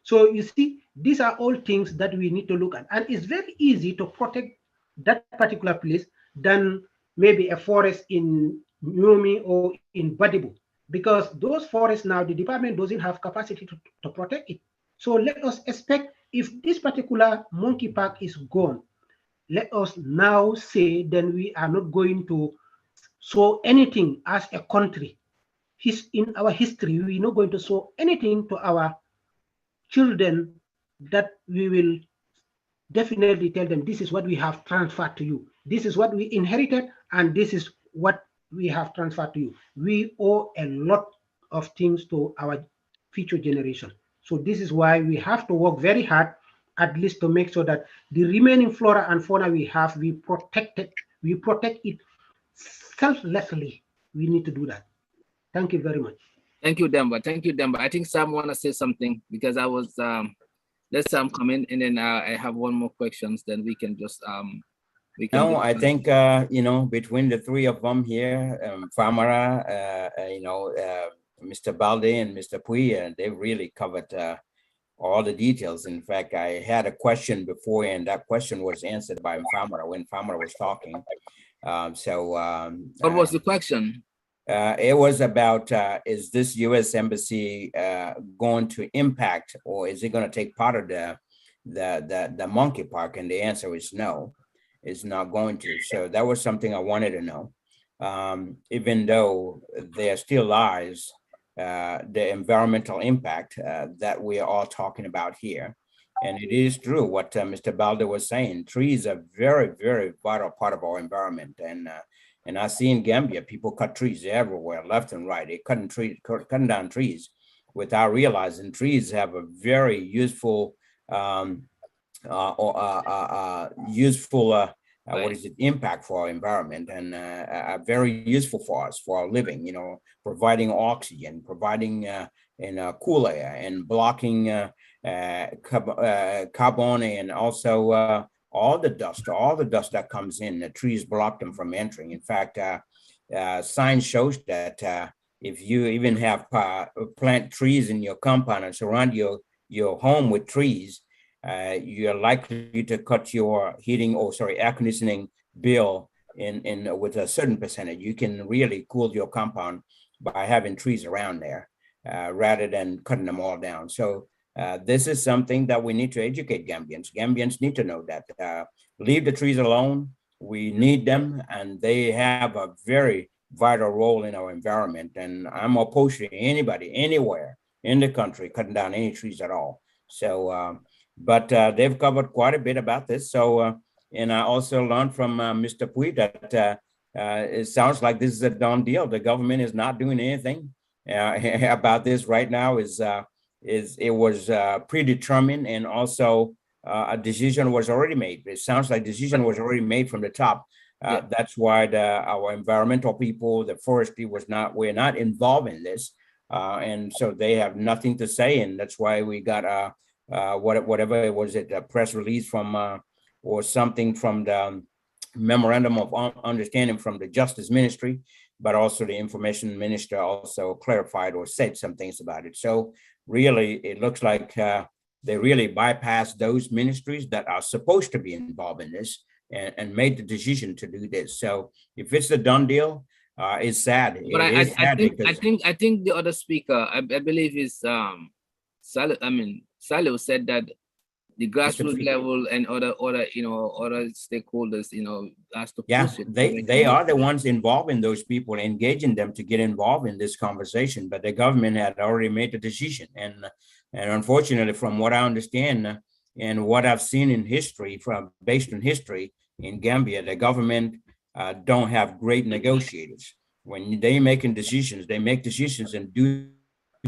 So you see, these are all things that we need to look at, and it's very easy to protect that particular place than maybe a forest in Nyomi or in Badibu, because those forests now the department doesn't have capacity to protect it. So let us expect, if this particular monkey park is gone, let us now say then we are not going to show anything as a country. In our history, we're not going to show anything to our children that we will definitely tell them this is what we have transferred to you. This is what we inherited, and this is what we have transferred to you. We owe a lot of things to our future generation. So this is why we have to work very hard, at least to make sure that the remaining flora and fauna we have, we protect it selflessly. We need to do that. Thank you very much. Thank you, Demba. Thank you, Demba. I think Sam want to say something because I was let Sam come in, and then I have one more questions. Then we can just No, I think between the three of them here, Famara, Mr. Balde and Mr. Pui, they really covered all the details. In fact, I had a question before, and that question was answered by Famara when Famara was talking. What was the question? It was about, is this U.S. Embassy going to impact, or is it going to take part of the monkey park? And the answer is no, it's not going to. So that was something I wanted to know. Even though there still lies the environmental impact that we are all talking about here. And it is true what Mr. Balde was saying. Trees are very, very vital part of our environment. And I see in Gambia, people cut trees everywhere, left and right. They're cutting down trees without realizing trees have a very useful, impact for our environment, and very useful for us, for our living, providing oxygen, providing cool air, and blocking carbon, and also all the dust that comes in. The trees block them from entering. In fact, science shows that if you even have plant trees in your compound and surround your home with trees, you're likely to cut your air conditioning bill in with a certain percentage. You can really cool your compound by having trees around there rather than cutting them all down. So this is something that we need to educate Gambians. Gambians need to know that leave the trees alone. We need them, and they have a very vital role in our environment. And I'm opposed to anybody, anywhere in the country, cutting down any trees at all. So, but they've covered quite a bit about this. So, and I also learned from Mr. Pui that it sounds like this is a done deal. The government is not doing anything about this right now. It was predetermined, and also a decision was already made. It sounds like decision was already made from the top. That's why our environmental people, the forestry we're not involved in this. And so they have nothing to say. And that's why we got whatever it was, a press release from or something from the memorandum of understanding from the Justice Ministry, but also the Information Minister also clarified or said some things about it. So really, it looks like they really bypassed those ministries that are supposed to be involved in this and made the decision to do this. So if it's a done deal, it's sad. But I think the other speaker, I believe is Salih said that the grassroots level and other stakeholders, has to push it. They are the ones involving those people, engaging them to get involved in this conversation. But the government had already made the decision, and unfortunately, from what I understand and what I've seen in history, based on history in Gambia, the government don't have great negotiators. When they making decisions, they make decisions and do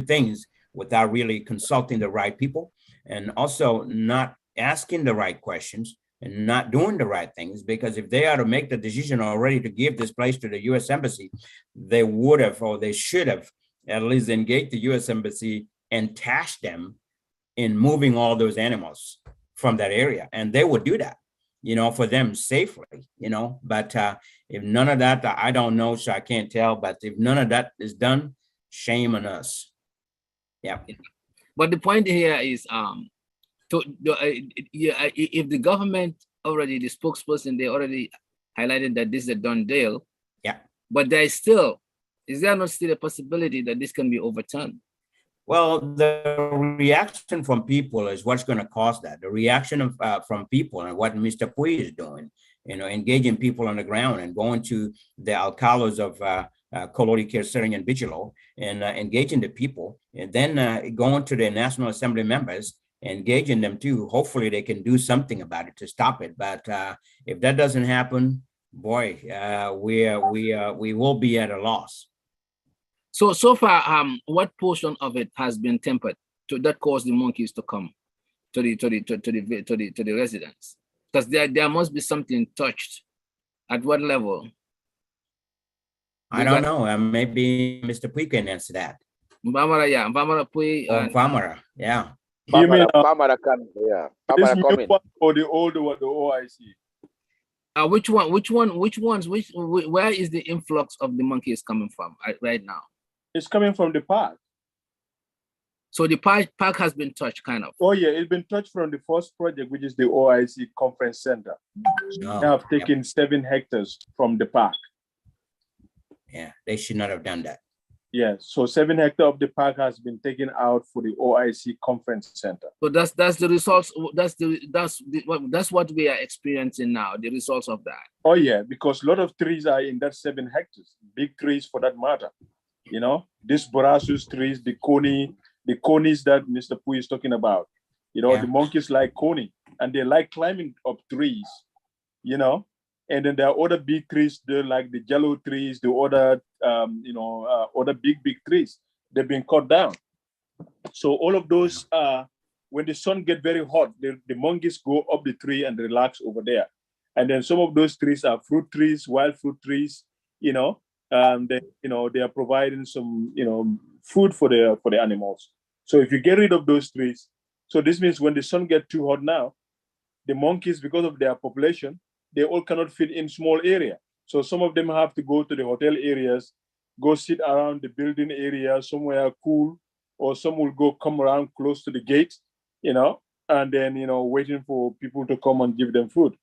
things without really consulting the right people, and also not asking the right questions and not doing the right things. Because if they are to make the decision already to give this place to the U.S. Embassy, they would have, or they should have, at least engaged the U.S. Embassy and tasked them in moving all those animals from that area, and they would do that, for them safely, but if none of that, I don't know, so I can't tell, but if none of that is done, shame on us. Yeah. But the point here is, if the government already, the spokesperson, they already highlighted that this is a done deal. Yeah. But is there not still a possibility that this can be overturned? Well, the reaction from people is what's going to cause that. The reaction from people and what Mr. Pui is doing, engaging people on the ground and going to the alcalos of Kolori, Kersering, and Bigelow and engaging the people, and then going to the National Assembly members, engaging them too. Hopefully they can do something about it to stop it. But if that doesn't happen, boy, we will be at a loss. So far, what portion of it has been tempered that caused the monkeys to come to the residents? Because there must be something touched. At what level? I don't know. Maybe Mr. Pui can answer that. Mbamara, yeah. Mbamara Pui. Mbamara, yeah. You mean Mbamara can, yeah. this new one or the old one, the OIC? Which ones? Where is the influx of the monkeys coming from right now? It's coming from the park. So the park has been touched, kind of. Oh yeah, it's been touched from the first project, which is the OIC Conference Center. No. They have taken 7 hectares from the park. Yeah, they should not have done that. Yeah, so 7 hectares of the park has been taken out for the OIC Conference Center. So that's the results. That's what we are experiencing now. The results of that. Oh yeah, because a lot of trees are in that 7 hectares, big trees for that matter. This Borassus trees, the conies that Mr. Pui is talking about. The monkeys like coney, and they like climbing up trees. And then there are other big trees, like the yellow trees, the other, other big trees. They've been cut down. So all of those, when the sun gets very hot, the monkeys go up the tree and relax over there. And then some of those trees are fruit trees, wild fruit trees. They are providing some, food for the animals. So if you get rid of those trees, so this means when the sun gets too hot now, the monkeys, because of their population, they all cannot fit in small area. So some of them have to go to the hotel areas, go sit around the building area somewhere cool, or some will come around close to the gate, and then, waiting for people to come and give them food.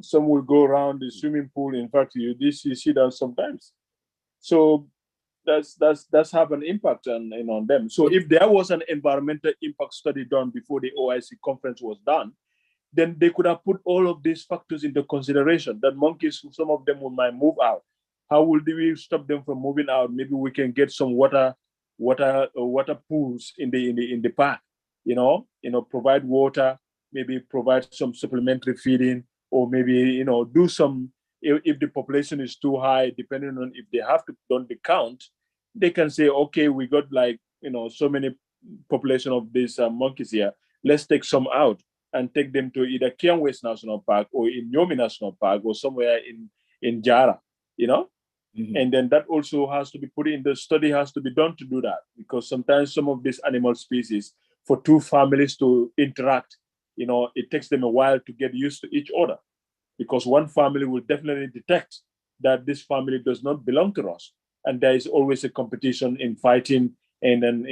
Some will go around the swimming pool. In fact, you see that sometimes. So that's have an impact on them. So if there was an environmental impact study done before the OIC conference was done, then they could have put all of these factors into consideration. That monkeys, some of them might move out. How will we stop them from moving out? Maybe we can get some water pools in the park. Provide water, maybe provide some supplementary feeding, or maybe do some. If the population is too high, depending on if they have to done the count, they can say, okay, we got so many population of these monkeys here. Let's take some out and take them to either Kiang West National Park or in Yomi National Park or somewhere in Jara, Mm-hmm. And then that also has to be put in the study, has to be done to do that, because sometimes some of these animal species, for 2 families to interact, it takes them a while to get used to each other, because one family will definitely detect that this family does not belong to us. And there is always a competition in fighting, and then,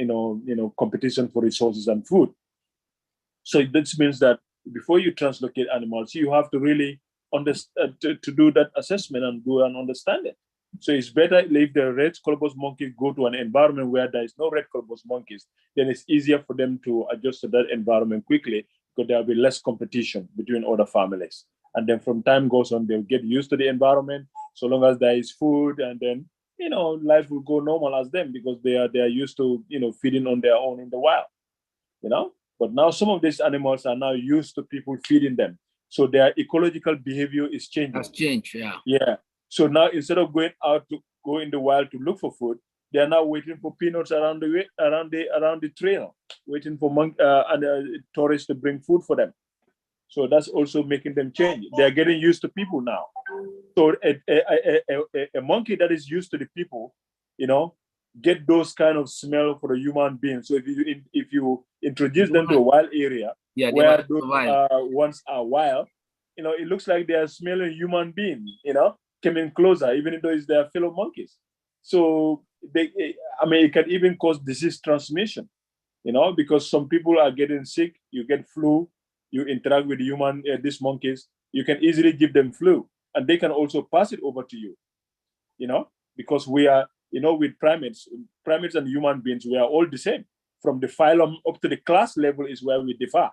competition for resources and food. So this means that before you translocate animals, you have to really understand to do that assessment and do an understanding. So it's better if the red colobus monkeys go to an environment where there is no red colobus monkeys, then it's easier for them to adjust to that environment quickly, because there will be less competition between other families. And then from time goes on, they'll get used to the environment, so long as there is food, and then, life will go normal as them, because they are used to, feeding on their own in the wild, But now some of these animals are now used to people feeding them. So their ecological behavior is changing. Has changed, yeah. Yeah. So now instead of going out to go in the wild to look for food, they are now waiting for peanuts around the trail, waiting for tourists to bring food for them. So that's also making them change. They are getting used to people now. So a monkey that is used to the people, get those kind of smell for the human being. So if you introduce them to a wild area, Yeah, they where might those survive. ones are wild, it looks like they are smelling human being, coming closer, even though it's their fellow monkeys. So it can even cause disease transmission, because some people are getting sick. You get flu, you interact with these monkeys, you can easily give them flu, and they can also pass it over to you, because we are, with primates and human beings, we are all the same. From the phylum up to the class level is where we differ.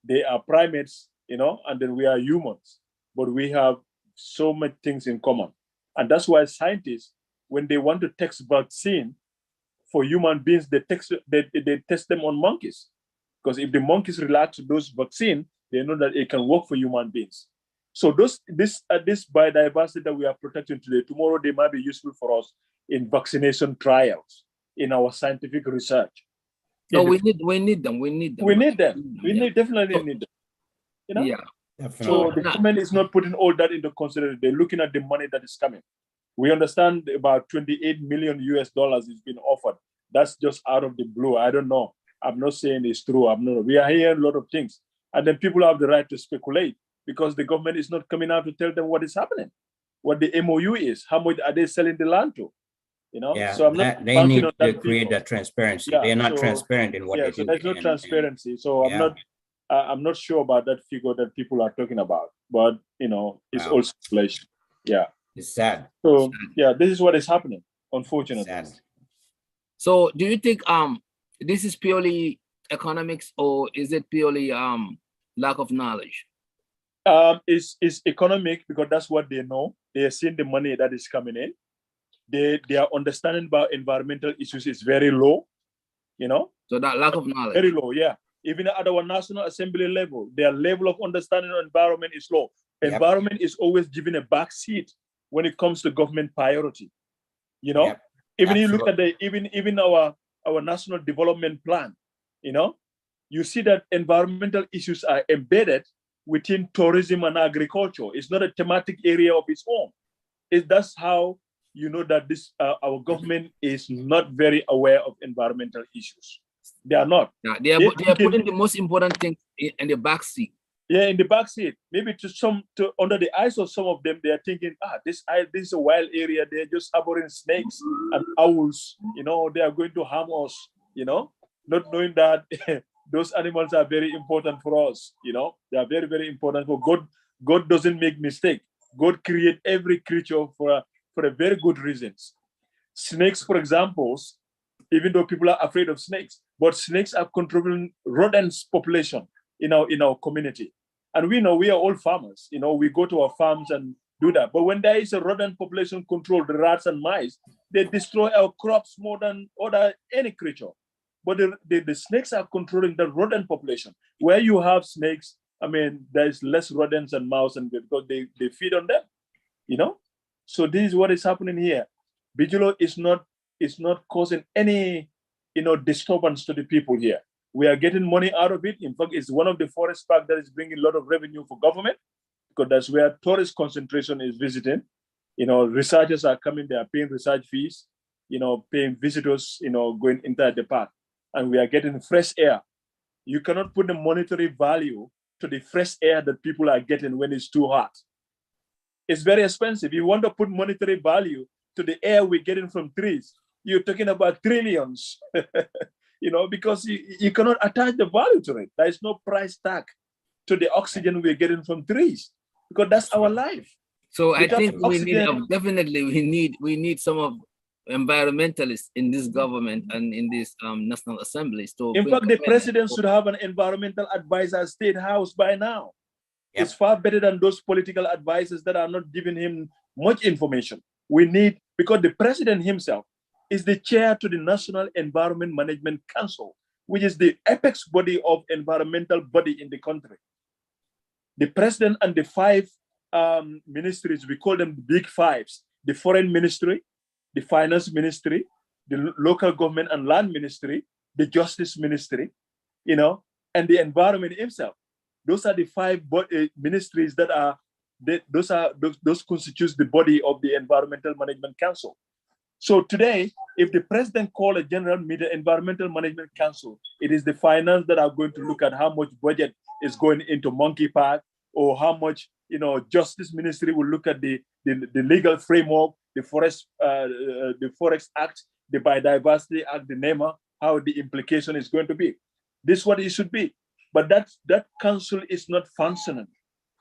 They are primates, and then we are humans, but we have so many things in common. And that's why scientists, when they want to test vaccine for human beings, they test them on monkeys. Because if the monkeys react to those vaccine, they know that it can work for human beings. So this biodiversity that we are protecting today, tomorrow they might be useful for us in vaccination trials, in our scientific research. No, we need them. We need them. We need them. We definitely So, need them. Yeah. Definitely. So the government is not putting all that into consideration. They're looking at the money that is coming. We understand about 28 million US dollars is being offered. That's just out of the blue. I don't know. I'm not saying it's true. We are hearing a lot of things. And then people have the right to speculate because the government is not coming out to tell them what is happening, what the MOU is, how much are they selling the land to. Yeah, so I'm not they need on to that create figure. that transparency. Yeah, They're not transparent in what they so do. there's no transparency. So I'm not sure about that figure that people are talking about, but it's all speculation. Yeah. It's sad. So yeah, this is what is happening, unfortunately. Sad. So do you think this is purely economics, or is it purely lack of knowledge? It's economic because that's what they know. They are seeing the money that is coming in. Their understanding about environmental issues is very low, So that lack of knowledge. Very low, yeah. Even at our National Assembly level, their level of understanding of environment is low. Yep. Environment is always given a back seat when it comes to government priority. Yep. Even you look at even our national development plan, you see that environmental issues are embedded within tourism and agriculture. It's not a thematic area of its own. That's how you know that this our government is not very aware of environmental issues. They are not. Yeah, they are putting the most important thing in the back seat. Yeah, in the back seat. Maybe under the eyes of some of them, they are thinking, this is a wild area. They're just harboring snakes and owls. They are going to harm us. Not knowing that those animals are very important for us. They are very, very important for God. God doesn't make mistake. God create every creature for a very good reasons. Snakes, for example, even though people are afraid of snakes, but snakes are controlling rodents population in our community. And we know we are all farmers. We go to our farms and do that. But when there is a rodent population control, the rats and mice, they destroy our crops more than any creature. But the snakes are controlling the rodent population. Where you have snakes, there's less rodents and mouse, and because they feed on them, So this is what is happening here. Bigelow is not causing any, disturbance to the people here. We are getting money out of it. In fact, it's one of the forest parks that is bringing a lot of revenue for government because that's where tourist concentration is visiting. Researchers are coming, they are paying research fees, paying visitors, going inside the park. And we are getting fresh air. You cannot put the monetary value to the fresh air that people are getting when it's too hot. It's very expensive. You want to put monetary value to the air we're getting from trees, you're talking about trillions, because you cannot attach the value to it. There is no price tag to the oxygen we're getting from trees because that's our life. So I think we need some of environmentalists in this government and in this National Assembly. So in fact, the president should have an environmental advisor state house by now. Yep. It's far better than those political advisors that are not giving him much information. Because the president himself is the chair to the National Environment Management Council, which is the apex body of environmental body in the country. The president and the 5 ministries, we call them the big 5s, the foreign ministry, the finance ministry, the local government and land ministry, the justice ministry, and the environment himself. Those are the 5 ministries that are, those constitutes the body of the Environmental Management Council. So today, if the president called a general meeting, Environmental Management Council, it is the finance that are going to look at how much budget is going into Monkey Park, or how much, you know, Justice Ministry will look at the legal framework, the Forest Act, the Biodiversity Act, the NEMA, how the implication is going to be. This is what it should be. But that council is not functioning.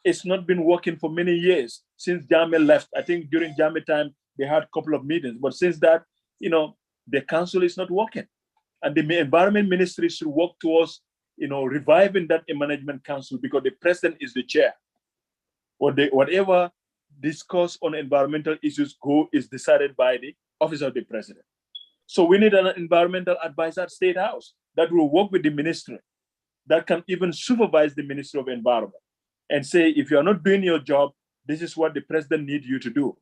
It's not been working for many years since Jammeh left. I think during Jammeh time, they had a couple of meetings. But since that, you know, the council is not working. And the environment ministry should work towards, you know, reviving that management council, because the president is the chair. Whatever discourse on environmental issues is decided by the office of the president. So we need an environmental advisor at State House that will work with the ministry, that can even supervise the Ministry of Environment and say, if you're not doing your job, this is what the president needs you to do.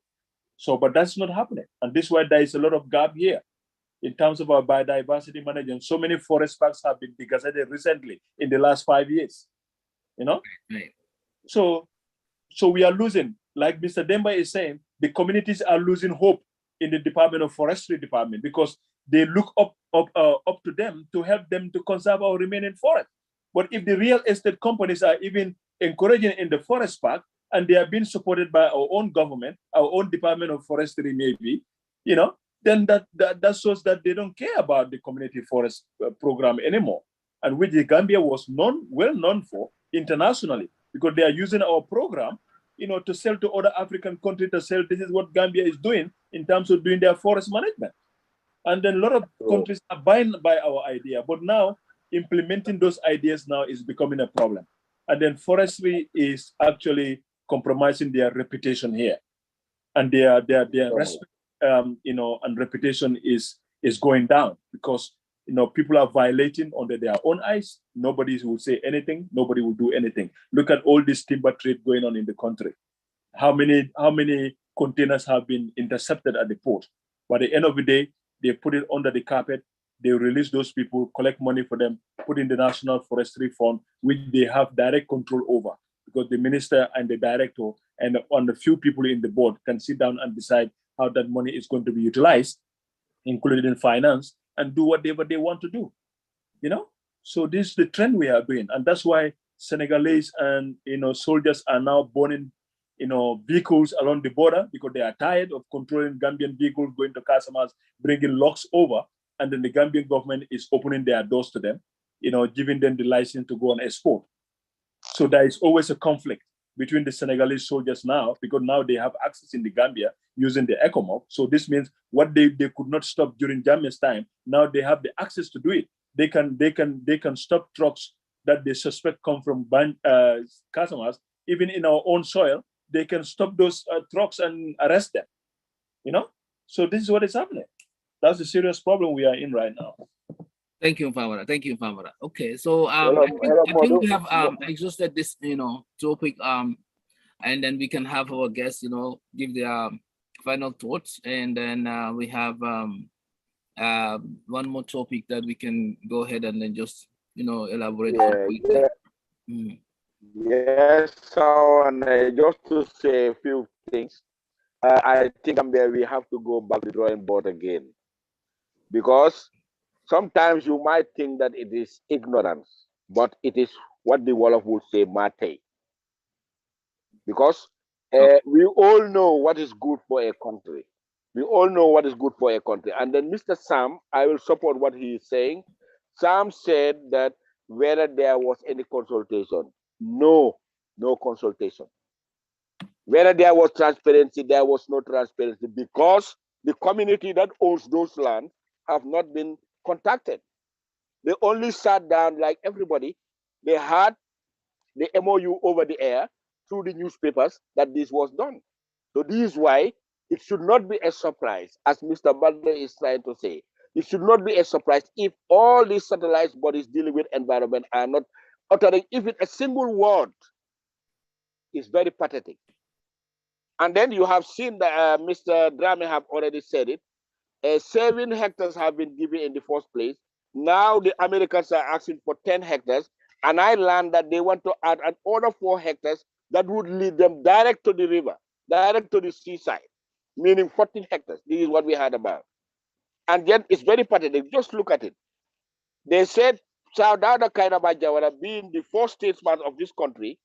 So, but that's not happening. And this is why there is a lot of gap here in terms of our biodiversity management. So many forest parks have been degazetted recently in the last 5 years, you know? Right. So we are losing, like Mr. Demba is saying, the communities are losing hope in the Department of Forestry department, because they look up to them to help them to conserve our remaining forest. But if the real estate companies are even encouraging in the forest park, and they are being supported by our own government, our own Department of Forestry maybe, you know, then that shows that they don't care about the community forest program anymore, and which the Gambia was well known for internationally, because they are using our program, you know, to sell to other African countries, to sell, this is what Gambia is doing in terms of doing their forest management. And then a lot of countries are buying by our idea, but now implementing those ideas now is becoming a problem. And then forestry is actually compromising their reputation here, and their respect, you know, and reputation is going down, because, you know, people are violating under their own eyes. Nobody will say anything. Nobody will do anything. Look at all this timber trade going on in the country. How many containers have been intercepted at the port? By the end of the day, they put it under the carpet. They release those people, collect money for them, put in the National Forestry Fund, which they have direct control over, because the minister and the director and on the few people in the board can sit down and decide how that money is going to be utilized, including in finance, and do whatever they want to do, you know? So this is the trend we are doing. And that's why Senegalese and, you know, soldiers are now burning, you know, vehicles along the border, because they are tired of controlling Gambian vehicles going to Casamance, bringing logs over. And then the Gambian government is opening their doors to them, you know, giving them the license to go and export. So there is always a conflict between the Senegalese soldiers now, because now they have access in the Gambia using the ECOMOG. So this means what they could not stop during Jammeh's time, now they have the access to do it. They can stop trucks that they suspect come from Casamance, even in our own soil. They can stop those trucks and arrest them, you know? So this is what is happening. That's the serious problem we are in right now. Thank you, Famara. Thank you, Famara. Okay, so I Hello, think we have exhausted this, you know, topic, and then we can have our guests, you know, give their final thoughts, and then we have one more topic that we can go ahead and then just, you know, elaborate on quickly. Yes, so and just to say a few things, I think we have to go back to the drawing board again, because sometimes you might think that it is ignorance, but it is what the Wolof would say, mate. Because we all know what is good for a country. We all know what is good for a country. And then Mr. Sam, I will support what he is saying. Sam said that whether there was any consultation. No consultation. Whether there was transparency, there was no transparency, because the community that owns those lands have not been contacted. They only sat down like everybody. They had the MOU over the air through the newspapers that this was done. So this is why it should not be a surprise, as Mr. Butler is trying to say. It should not be a surprise if all these satellite bodies dealing with environment are not uttering even a single word. It's very pathetic. And then you have seen that Mr. Drame have already said it. 7 hectares have been given in the first place. Now the Americans are asking for 10 hectares, and I learned that they want to add another 4 hectares that would lead them direct to the river, direct to the seaside, meaning 14 hectares. This is what we heard about. And yet it's very pathetic. Just look at it. They said Saudada Kairaba Jawara, being the first statesman of this country,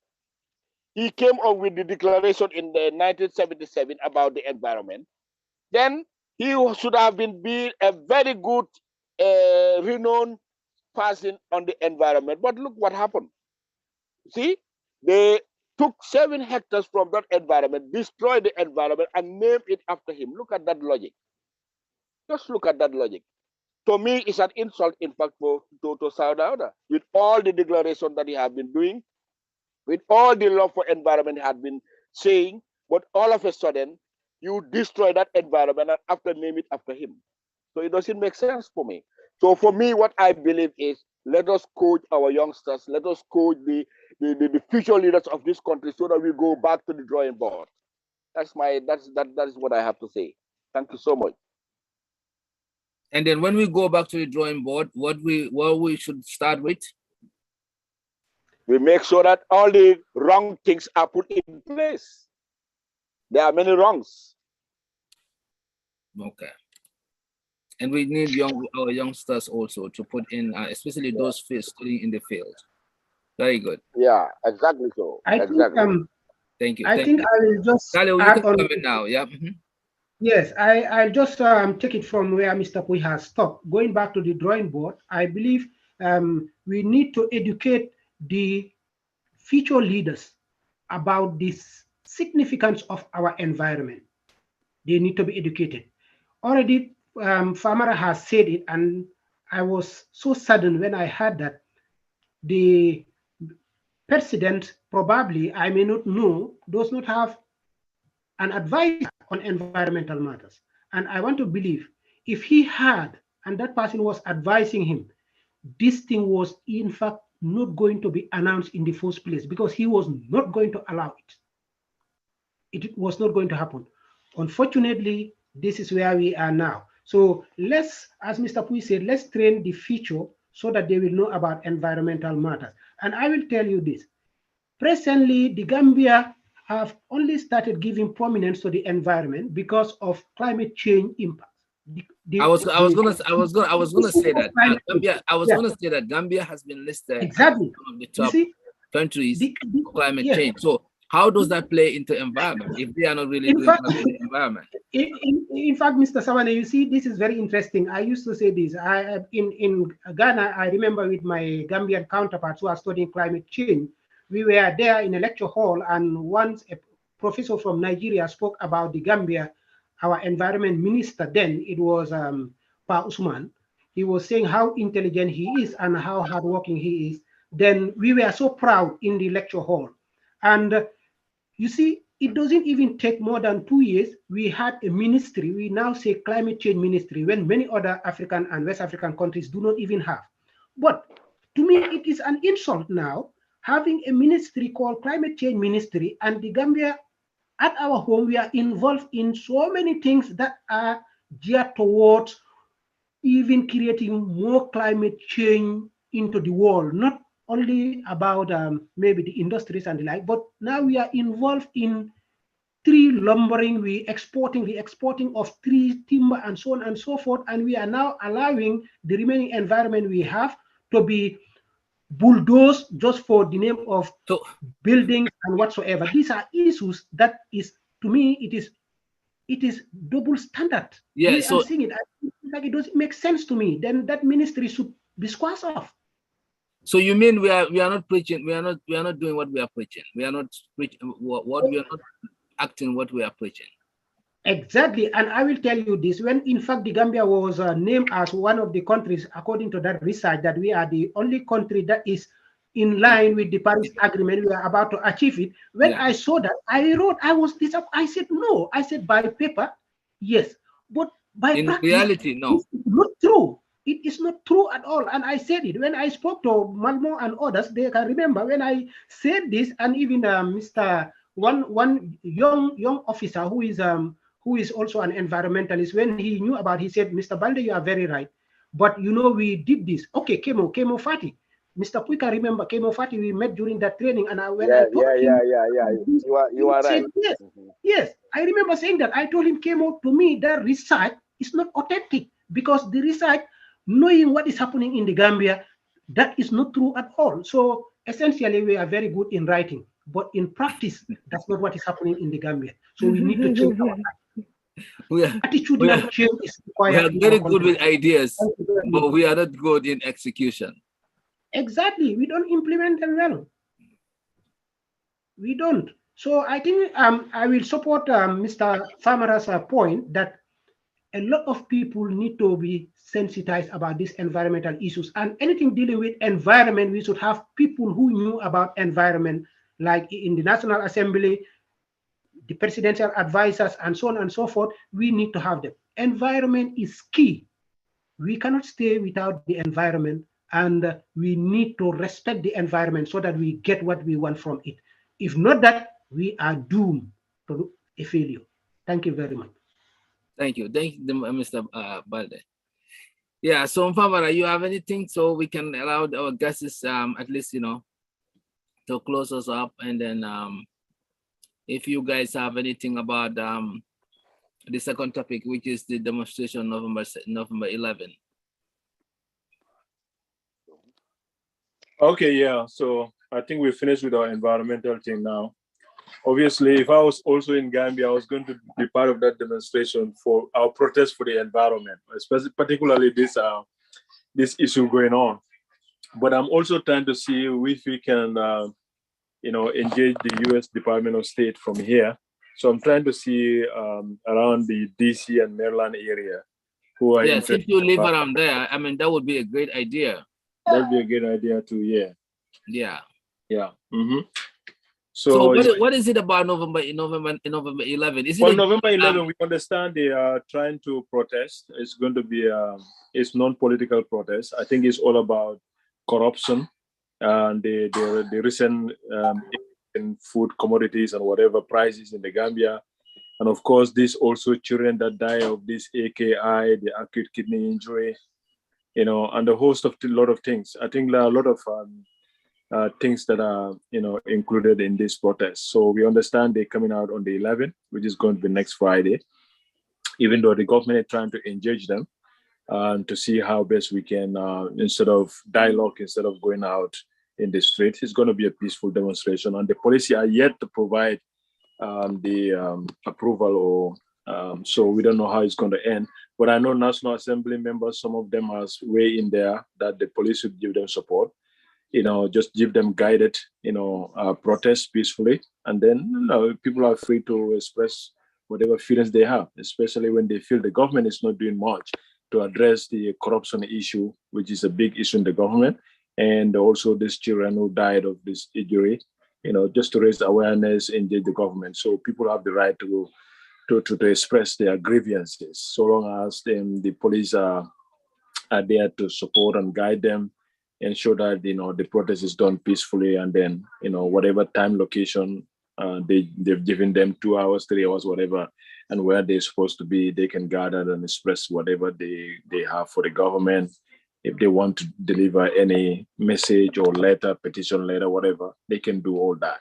he came up with the declaration in the 1977 about the environment. Then he should have been a very good, renowned person on the environment. But look what happened. See, they took 7 hectares from that environment, destroyed the environment, and named it after him. Look at that logic. Just look at that logic. To me, it's an insult, in fact, to Saudi Arabia, with all the declaration that he has been doing, with all the love for environment he had been saying, but all of a sudden, you destroy that environment and after name it after him. So it doesn't make sense for me. So for me, what I believe is, let us coach our youngsters, let us coach the future leaders of this country so that we go back to the drawing board. That is what I have to say. Thank you so much. And then when we go back to the drawing board, what we should start with? We make sure that all the wrong things are put in place. There are many wrongs. Okay. And we need our youngsters also to put in, especially those studying in the field. Very good. Yeah, exactly so. Thank you. I think I will just Dale, add you can on. come in now. Yeah. Yes, I'll just take it from where Mr. Pui has stopped. Going back to the drawing board, I believe we need to educate the future leaders about this significance of our environment. They need to be educated. Already, Famara has said it, and I was so saddened when I heard that the president probably, I may not know, does not have an advisor on environmental matters. And I want to believe if he had, and that person was advising him, this thing was in fact not going to be announced in the first place because he was not going to allow it. It was not going to happen. Unfortunately, this is where we are now. So let's, as Mr. Pui said, let's train the future so that they will know about environmental matters. And I will tell you this. Presently, the Gambia have only started giving prominence to the environment because of climate change impact. I was gonna say that Gambia. I was gonna say that Gambia has been listed exactly as one of the top countries for climate yeah. change. So how does that play into environment if they are not really doing that for the environment? In fact, Mr. Sawane, you see, this is very interesting. I used to say this. In Ghana, I remember with my Gambian counterparts who are studying climate change, we were there in a lecture hall, and once a professor from Nigeria spoke about the Gambia, our environment minister then, it was Pa Usman. He was saying how intelligent he is and how hardworking he is. Then we were so proud in the lecture hall. And you see, it doesn't even take more than 2 years. We had a ministry. We now say climate change ministry when many other African and West African countries do not even have. But to me, it is an insult now having a ministry called climate change ministry, and the Gambia at our home, we are involved in so many things that are geared towards even creating more climate change into the world, not only about maybe the industries and the like, but now we are involved in tree lumbering, the exporting of tree timber and so on and so forth, and we are now allowing the remaining environment we have to be bulldozed just for the name of buildings and whatsoever. These are issues that is, to me, it is double standard. Yeah, so I'm seeing it. Like it doesn't make sense to me. Then that ministry should be squashed off. So you mean we are not preaching? We are not doing what we are preaching. We are not preaching what we are not acting what we are preaching. Exactly, and I will tell you this: when in fact the Gambia was named as one of the countries, according to that research, that we are the only country that is in line with the Paris Agreement, we are about to achieve it. When I saw that, I said no. I said by paper, yes, but by practice, reality, no. It's not true. It is not true at all. And I said it when I spoke to Malmo and others. They can remember when I said this, and even Mr. One young officer who is also an environmentalist, when he knew about, he said, Mr. Balde, you are very right. But you know, we did this. Okay, Kemo Fati. Mr. Puika, remember Kemo Fati, we met during that training, and you are right. Yes, yes, I remember saying that. I told him, Kemo, to me, that research is not authentic, because the research, knowing what is happening in the Gambia, That is not true at all. So essentially, we are very good in writing, but in practice, that's not what is happening in the Gambia. So we need to change our we are, attitudinal change is we are required in very our good country. with ideas, Thank you very much. but we are not good in execution. Exactly, we don't implement them well. We don't. So I think I will support Mr. Famara's point that a lot of people need to be sensitized about these environmental issues, and anything dealing with environment, we should have people who knew about environment, like in the National Assembly, the presidential advisors, and so on and so forth. We need to have them. Environment is key. We cannot stay without the environment, and we need to respect the environment so that we get what we want from it. If not that, we are doomed to a failure. Thank you very much. Thank you, Mr. Balde. Yeah, so Famara, you have anything so we can allow our guests at least to close us up, and then if you guys have anything about the second topic, which is the demonstration November 11. Okay, yeah. So I think we finished with our environmental thing now. Obviously, if I was also in Gambia, I was going to be part of that demonstration for our protest for the environment, especially particularly this issue going on. But I'm also trying to see if we can, engage the U.S. Department of State from here. So I'm trying to see around the DC and Maryland area who are interested. If you live around there, I mean, that would be a great idea. That would be a good idea too. Yeah. Yeah. Yeah. Mm-hmm. So what is it about November 11? Is it November 11? We understand they are trying to protest. It's going to be it's non-political protest. I think it's all about corruption and the recent in food commodities and whatever prices in the Gambia, and of course this also children that die of this AKI, the acute kidney injury, and a host of a lot of things. I think there are a lot of things that are included in this protest. So we understand they're coming out on the 11th, which is going to be next Friday, even though the government is trying to engage them to see how best we can, instead of dialogue, instead of going out in the street, it's going to be a peaceful demonstration. And the police are yet to provide the approval, or so we don't know how it's going to end. But I know National Assembly members, some of them are way in there that the police would give them support. Just give them guided, protest peacefully. And then people are free to express whatever feelings they have, especially when they feel the government is not doing much to address the corruption issue, which is a big issue in the government. And also these children who died of this injury, just to raise awareness, engage the government. So people have the right to express their grievances, so long as the police are there to support and guide them, ensure that the protest is done peacefully, and then whatever time, location they've given them, 2 hours, 3 hours, whatever, and where they're supposed to be, they can gather and express whatever they have for the government. If they want to deliver any message or letter, petition letter, whatever, they can do all that.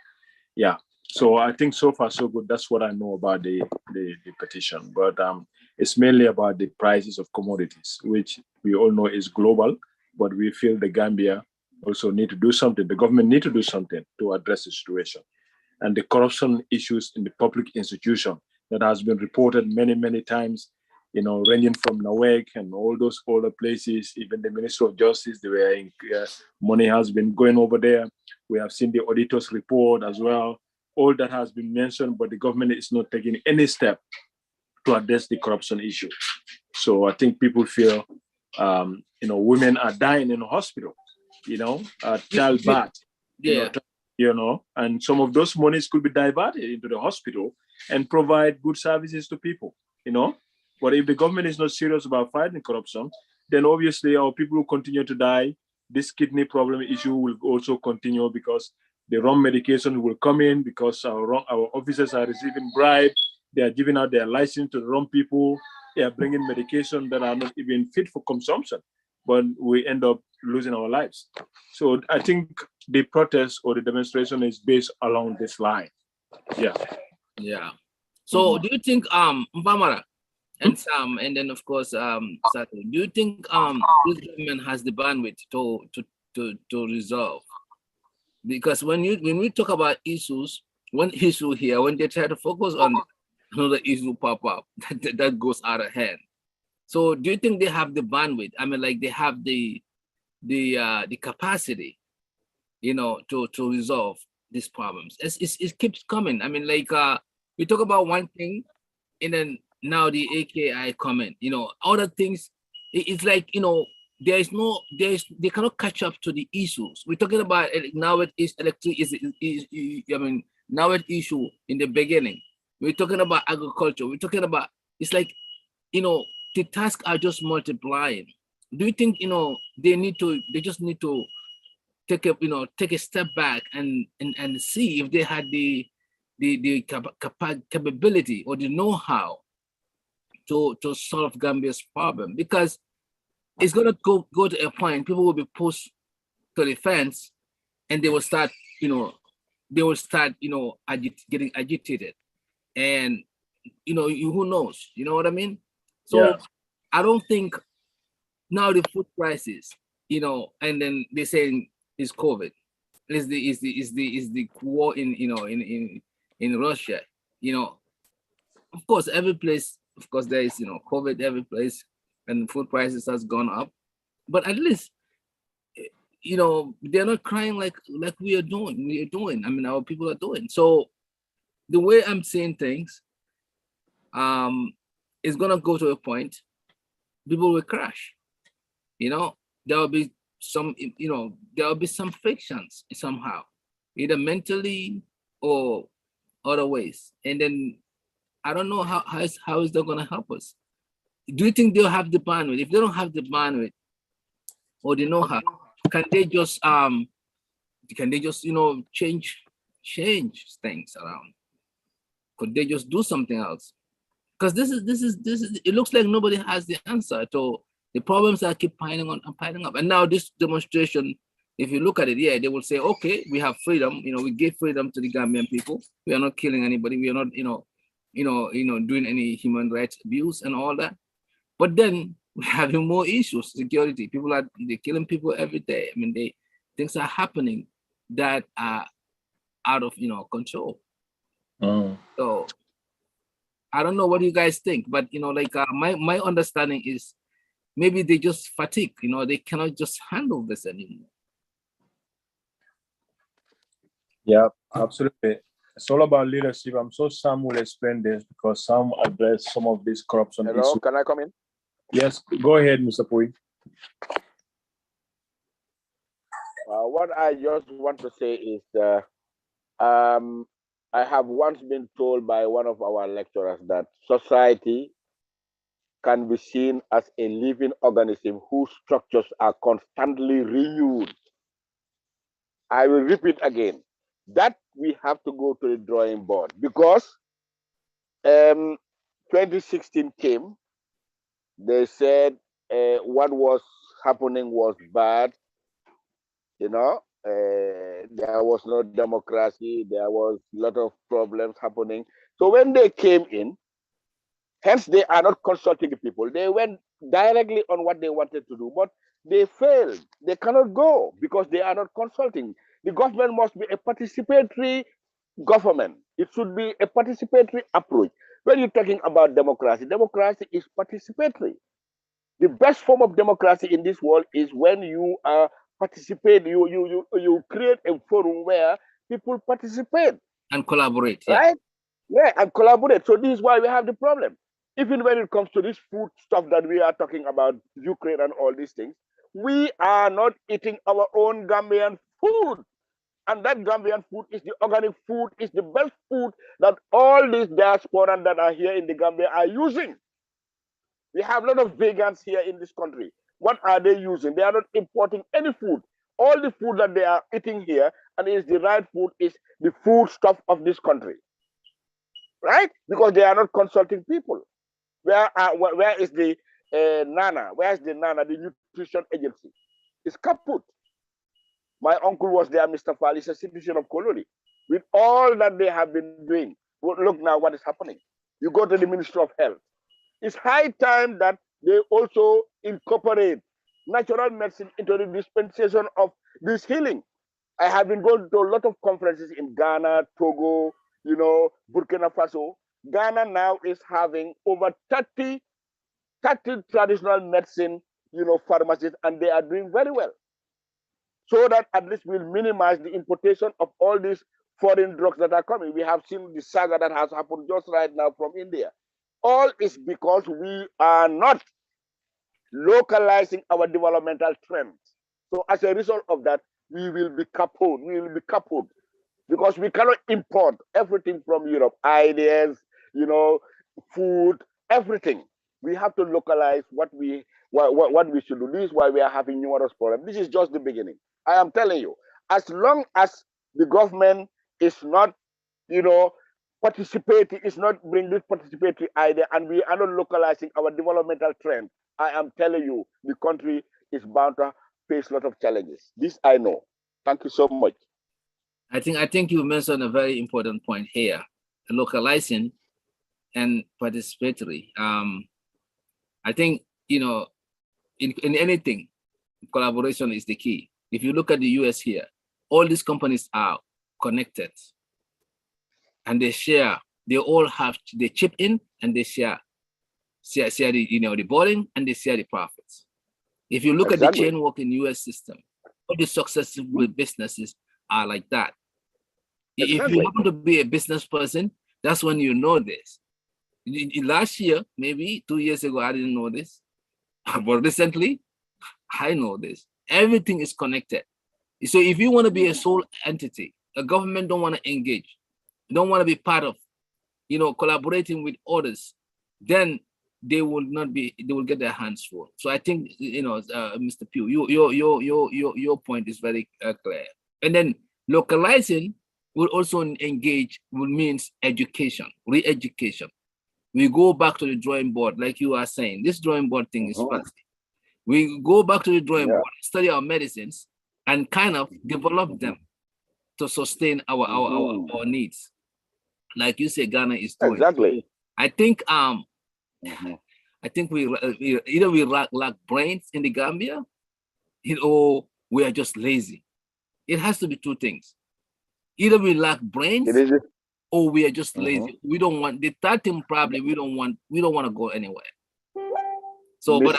Yeah. So I think so far so good. That's what I know about the petition. But it's mainly about the prices of commodities, which we all know is global. But we feel the Gambia also need to do something. The government need to do something to address the situation. And the corruption issues in the public institution that has been reported many, many times, ranging from NAWEC and all those other places, even the Ministry of Justice, money has been going over there. We have seen the auditor's report as well. All that has been mentioned, but the government is not taking any step to address the corruption issue. So I think people feel, women are dying in the hospital, childbirth, and some of those monies could be diverted into the hospital and provide good services to people, But if the government is not serious about fighting corruption, then obviously our people will continue to die. This kidney problem issue will also continue because the wrong medication will come in because our officers are receiving bribes. They are giving out their license to the wrong people. They are bringing medication that are not even fit for consumption, but we end up losing our lives. So I think the protest or the demonstration is based along this line. Yeah. Yeah. So do you think Mpamara and Sam, and then of course Sato, do you think this government has the bandwidth to to resolve. Because when we talk about issues, one issue here, when they try to focus on another issue pop up, that goes out of hand. So do you think they have the bandwidth? I mean, like they have the capacity, you know, to resolve these problems? It keeps coming. I mean, like we talk about one thing, and then now the AKI comment, you know, other things. It's like, you know, they cannot catch up to the issues. We're talking about now it is electric I mean, now it issue in the beginning. We're talking about agriculture. We're talking about, it's like, you know, the tasks are just multiplying. Do you think, you know, they just need to take a step back and see if they had the capability or the know-how to solve Gambia's problem? Because it's gonna go to a point, people will be pushed to the fence, and they will start, you know, getting agitated, and you know, who knows, you know what I mean? So Yeah. I don't think now the food prices, you know, and then they're saying it's COVID, is the war in, you know, in Russia, you know. Of course, every place, of course, there is, you know, COVID every place, and food prices has gone up. But at least, you know, they're not crying like we are doing. We are doing. I mean, our people are doing. So the way I'm seeing things, is gonna go to a point, people will crash. You know, there will be some, you know, there will be some frictions somehow, either mentally or other ways. And then I don't know how is that gonna help us? Do you think they'll have the bandwidth? If they don't have the bandwidth or the know-how, can they just you know, change things around? Could they just do something else? Because this is it looks like nobody has the answer to the problems that keep piling on and piling up. And now this demonstration, if you look at it, yeah, they will say, okay, we have freedom, you know, we give freedom to the Gambian people. We are not killing anybody, we are not, you know, doing any human rights abuse and all that. But then we're having more issues, security. They're killing people every day. I mean, things are happening that are out of, you know, control. So I don't know what you guys think, but you know, like my understanding is maybe they just fatigue, you know, they cannot just handle this anymore. Yeah, absolutely. It's all about leadership. I'm sure Sam will explain this because Sam addressed some of these corruption Hello, issues. can I come in? Yes, go ahead, Mr. Pui. What I just want to say is, I have once been told by one of our lecturers that society can be seen as a living organism whose structures are constantly renewed. I will repeat again, that we have to go to the drawing board, because 2016 came, they said what was happening was bad, you know, there was no democracy, there was a lot of problems happening. So when they came in, hence they are not consulting the people. They went directly on what they wanted to do, but they failed. They cannot go because they are not consulting. The government must be a participatory government. It should be a participatory approach. When you're talking about democracy, democracy is participatory. The best form of democracy in this world is when you are participate, you create a forum where people participate And collaborate, yeah. right? Yeah, and collaborate. So this is why we have the problem. Even when it comes to this food stuff that we are talking about, Ukraine and all these things, we are not eating our own Gambian food. And that Gambian food is the organic food, is the best food that all these diaspora that are here in the Gambia are using. We have a lot of vegans here in this country. What are they using? They are not importing any food. All the food that they are eating here, and is the right food, is the food stuff of this country. Right? Because they are not consulting people. Where is the NANA? Where is the NANA, the nutrition agency? It's kaput. My uncle was there, Mr. Fall, is a citizen of Kololi. With all that they have been doing, look now what is happening. You go to the Ministry of Health. It's high time that they also incorporate natural medicine into the dispensation of this healing. I have been going to a lot of conferences in Ghana, Togo, Burkina Faso. Ghana now is having over 30 traditional medicine, pharmacies, and they are doing very well. So that at least we'll minimize the importation of all these foreign drugs that are coming. We have seen the saga that has happened just right now from India. All is because we are not localizing our developmental trends. So as a result of that, we will be coupled. We will be coupled because we cannot import everything from Europe, ideas, food, everything. We have to localize what we should do. This is why we are having numerous problems. This is just the beginning. I am telling you, as long as the government is not, participating, is not bringing this participatory idea, and we are not localizing our developmental trend, I am telling you, the country is bound to face a lot of challenges. This I know. Thank you so much. I think you mentioned a very important point here, localizing and participatory. I think, in anything, collaboration is the key. If you look at the US here, all these companies are connected and they share, they chip in and they share the, the burden, and they share the profits. If you look at the chain work in US system, all the successful businesses are like that. If you happen to be a business person, that's when you know this. Last year, maybe 2 years ago, I didn't know this, but recently, I know this. Everything is connected. So if you want to be a sole entity, the government don't want to engage, don't want to be part of, collaborating with others, then they will get their hands full. So I think, Mr. Pugh, your point is very clear. And then localizing will also engage, means education, re-education. We go back to the drawing board, like you are saying. This drawing board thing is fancy. We go back to the drawing board, study our medicines, and kind of develop them to sustain our needs. Like you say, Ghana is doing. Exactly. I think I think we either we lack brains in the Gambia, or we are just lazy. It has to be two things. Either we lack brains, or we are just lazy. We don't want the third thing. Probably we don't want to go anywhere. So, but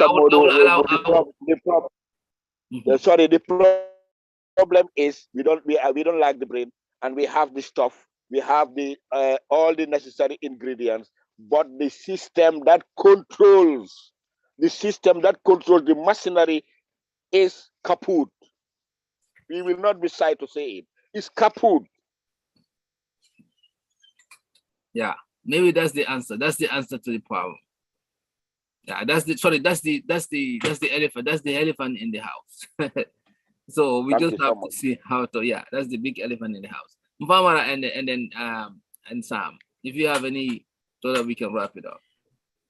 sorry, the problem is we don't like the brain, and we have the stuff. We have the all the necessary ingredients, but the system that controls the machinery is kaput. We will not be shy to say it. It's kaput. Yeah, maybe that's the answer. That's the answer to the problem. Yeah, that's the elephant. That's the elephant in the house. So we just have to see how to. Yeah, that's the big elephant in the house. Mfamara and Sam, if you have any, so that we can wrap it up.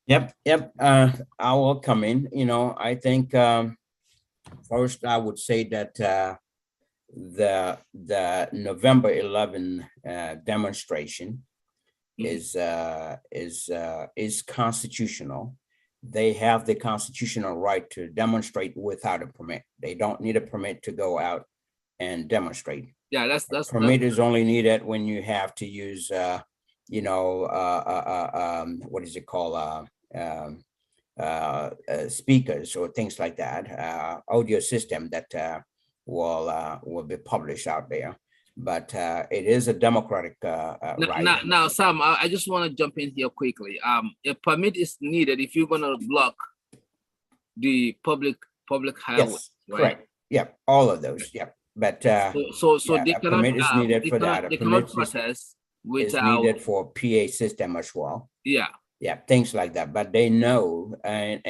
Yep. I will come in. I think first I would say that the November 11 demonstration is constitutional. They have the constitutional right to demonstrate without a permit. They don't need a permit to go out and demonstrate. Yeah, that's permit is only needed when you have to use what is it called, speakers or things like that, audio system that will be published out there. But it is a democratic right. Now, Sam, I just want to jump in here quickly. A permit is needed if you're going to block the public highway. Yes, right? Correct. Yeah, all of those. Yeah, but so they cannot, permit is needed for that. They cannot process without. Is needed for PA system as well. Yeah. Yeah, things like that. But they know, and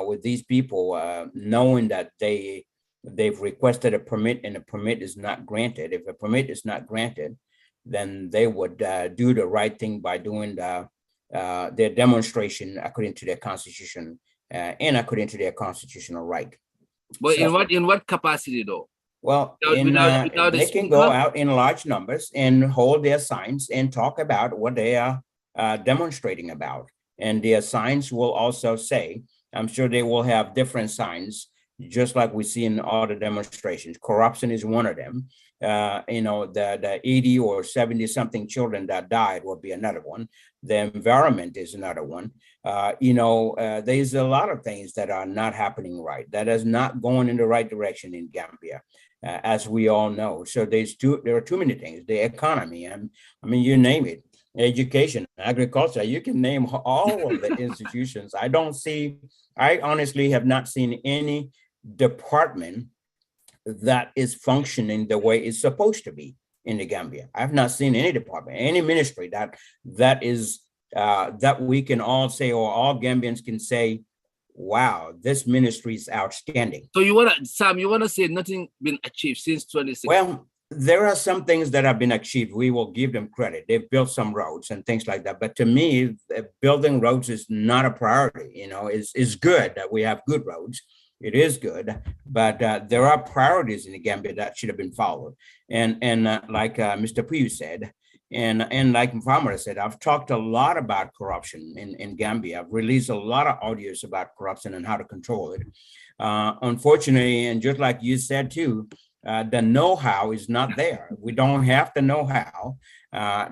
with these people knowing that they've requested a permit and a permit is not granted. If a permit is not granted, then they would do the right thing by doing their demonstration according to their constitution and according to their constitutional right. But in what capacity though? Well, they can go out in large numbers and hold their signs and talk about what they are demonstrating about. And their signs will also say, I'm sure they will have different signs just like we see in other demonstrations. Corruption is one of them. The 80 or 70 something children that died will be another one. The environment is another one. There's a lot of things that are not happening right, that is not going in the right direction in Gambia, as we all know. So there are too many things. The economy, you name it, education, agriculture, you can name all of the institutions. I honestly have not seen any department that is functioning the way it's supposed to be in the Gambia. I've not seen any department, any ministry that we can all say, or all Gambians can say, wow, this ministry is outstanding. So Sam, you want to say nothing been achieved since 2016? Well, there are some things that have been achieved. We will give them credit. They've built some roads and things like that. But to me, building roads is not a priority. It's good that we have good roads. It is good, but there are priorities in the Gambia that should have been followed. And like Mr. Puyu said, and like Mfamara said, I've talked a lot about corruption in Gambia. I've released a lot of audios about corruption and how to control it. Unfortunately, and just like you said too, the know-how is not there. We don't have the know-how.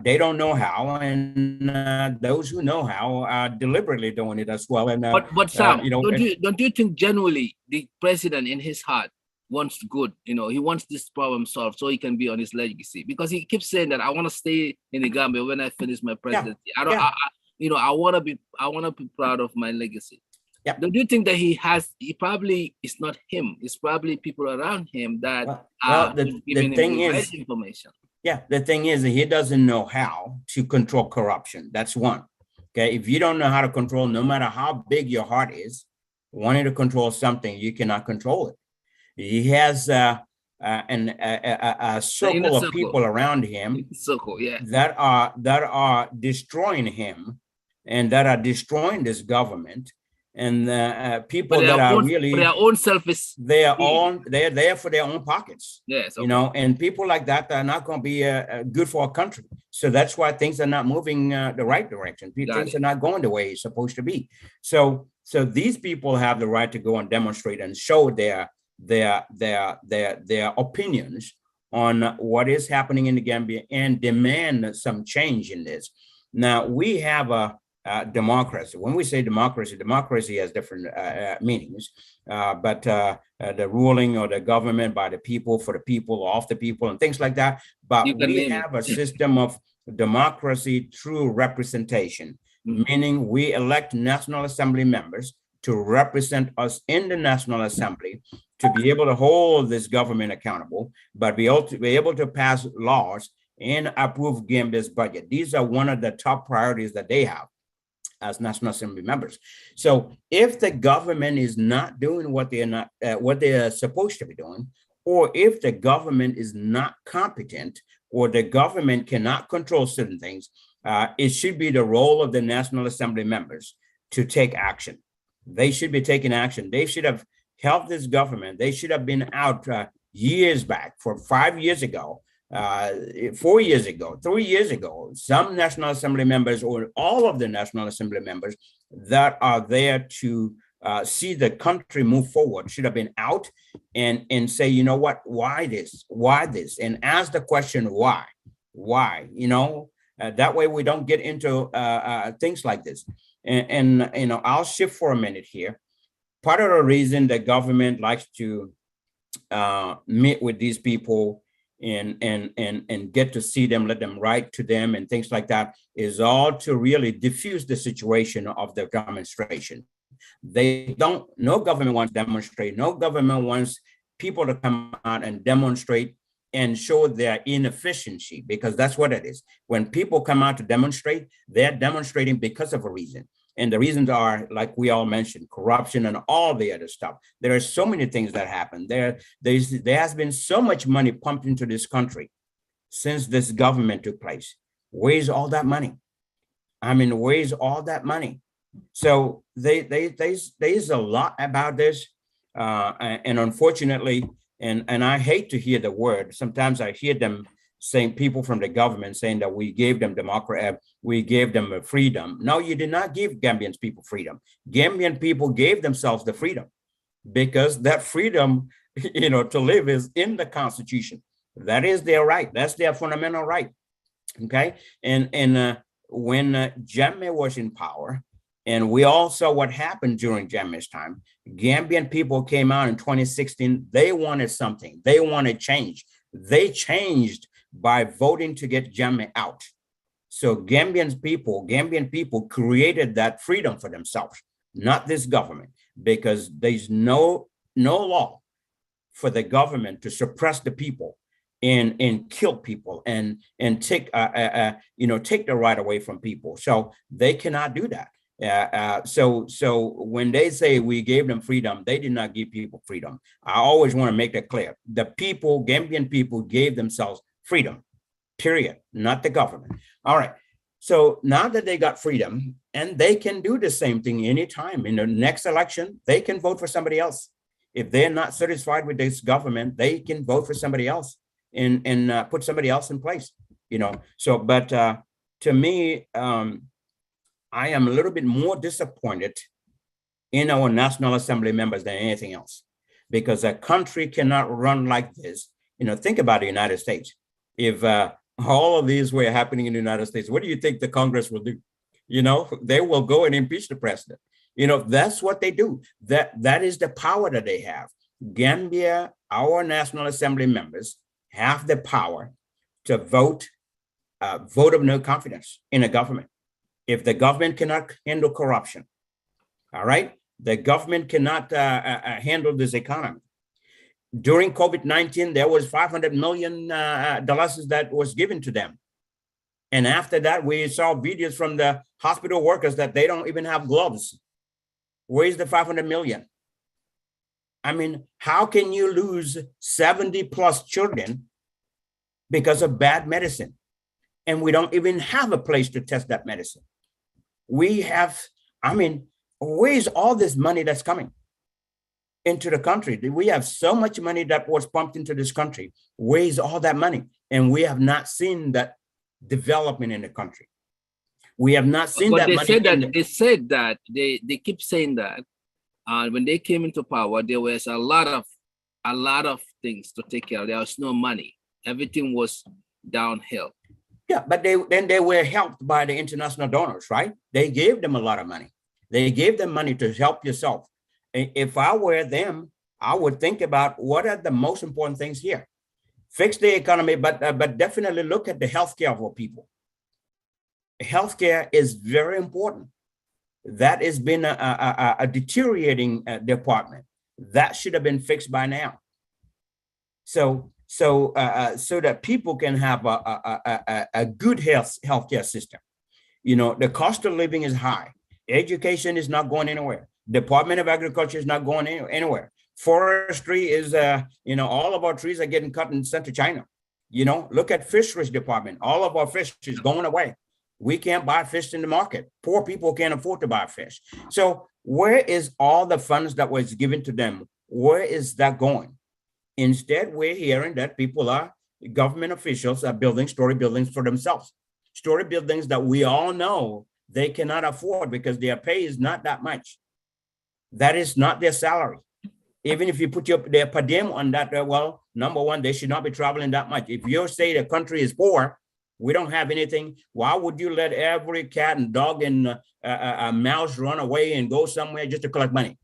They don't know how, and those who know how are deliberately doing it as well. And but Sam, don't you think genuinely the president in his heart wants good? He wants this problem solved so he can be on his legacy, because he keeps saying that I want to stay in the Gambia when I finish my presidency. Yeah. I want to be proud of my legacy. Yep. Don't you think that he probably, it's not him, it's probably people around him that are giving him the right information? Yeah, the thing is that he doesn't know how to control corruption. That's one. Okay, if you don't know how to control, no matter how big your heart is, wanting to control something, you cannot control it. He has a circle of people around him that are destroying him and that are destroying this government. And people that are really for their own selfish, they're there for their own pockets. Yes, okay. And people like that are not going to be good for a country. So that's why things are not moving the right direction. Things are not going the way it's supposed to be. So these people have the right to go and demonstrate and show their opinions on what is happening in the Gambia and demand some change in this. Now we have a democracy. When we say democracy has different meanings, but the ruling or the government by the people, for the people, of the people, and things like that. But we have a system of democracy through representation, meaning we elect National Assembly members to represent us in the National Assembly, to be able to hold this government accountable, but be able to pass laws and approve Gambia's budget. These are one of the top priorities that they have as National Assembly members. So if the government is not doing what they're supposed to be doing, or if the government is not competent, or the government cannot control certain things, it should be the role of the National Assembly members to take action. They should be taking action. They should have helped this government. They should have been out years back, 5 years ago, 4 years ago, 3 years ago. Some National Assembly members, or all of the National Assembly members that are there to see the country move forward, should have been out and say, you know what, why this, and ask the question, why, that way we don't get into things like this. And I'll shift for a minute here. Part of the reason the government likes to meet with these people and get to see them, let them write to them and things like that, is all to really diffuse the situation of the demonstration. No government wants to demonstrate. No government wants people to come out and demonstrate and show their inefficiency, because that's what it is. When people come out to demonstrate, they're demonstrating because of a reason. And the reasons are, like we all mentioned, corruption and all the other stuff. There are so many things that happen. There has been so much money pumped into this country since this government took place. Where's all that money? Where's all that money? So there's a lot about this. And unfortunately, and I hate to hear the word, sometimes I hear them saying, people from the government saying that we gave them democracy, we gave them freedom. No, you did not give Gambian people freedom. Gambian people gave themselves the freedom. because that freedom, to live is in the Constitution. That is their right. That's their fundamental right. Okay. And when Jammeh was in power, and we all saw what happened during Jammeh's time, Gambian people came out in 2016. They wanted something. They wanted change. They changed by voting to get Jammeh out. So Gambian people created that freedom for themselves, not this government, because there's no law for the government to suppress the people and kill people and take the right away from people. So they cannot do that. So when they say we gave them freedom, they did not give people freedom. I always want to make that clear. The people, Gambian people, gave themselves freedom, period, not the government. All right. So now that they got freedom, and they can do the same thing anytime in the next election, they can vote for somebody else. If they're not satisfied with this government, they can vote for somebody else and put somebody else in place. So, but to me, I am a little bit more disappointed in our National Assembly members than anything else, because a country cannot run like this. Think about the United States. If all of these were happening in the United States, what do you think the Congress will do? They will go and impeach the president. That's what they do. That is the power that they have. Gambia, our National Assembly members have the power to vote of no confidence in a government. If the government cannot handle corruption, all right, the government cannot handle this economy. During COVID-19, there was $500 million that was given to them. And after that, we saw videos from the hospital workers that they don't even have gloves. Where's the 500 million? I mean, how can you lose 70 plus children because of bad medicine? And we don't even have a place to test that medicine. Where's all this money that's coming into the country? We have so much money that was pumped into this country. Where's all that money? And we have not seen that development in the country. We have not seen but that they money. said that they keep saying that when they came into power, there was a lot of things to take care of. There was no money. Everything was downhill. Yeah, but they were helped by the international donors, right? They gave them a lot of money. They gave them money to help yourself. If I were them, I would think about what are the most important things here. Fix the economy, but definitely look at the healthcare of our people. Healthcare is very important. That has been a deteriorating department. That should have been fixed by now. So that people can have a good healthcare system. The cost of living is high. Education is not going anywhere. Department of Agriculture is not going anywhere. Forestry is, all of our trees are getting cut and sent to China. Look at fisheries department. All of our fish is going away. We can't buy fish in the market. Poor people can't afford to buy fish. So where is all the funds that was given to them? Where is that going? Instead, we're hearing that government officials are building story buildings for themselves. Story buildings that we all know they cannot afford because their pay is not that much. That is not their salary. Even if you put their per diem on that, well, number one, they should not be traveling that much. If you say the country is poor, we don't have anything, why would you let every cat and dog and a mouse run away and go somewhere just to collect money?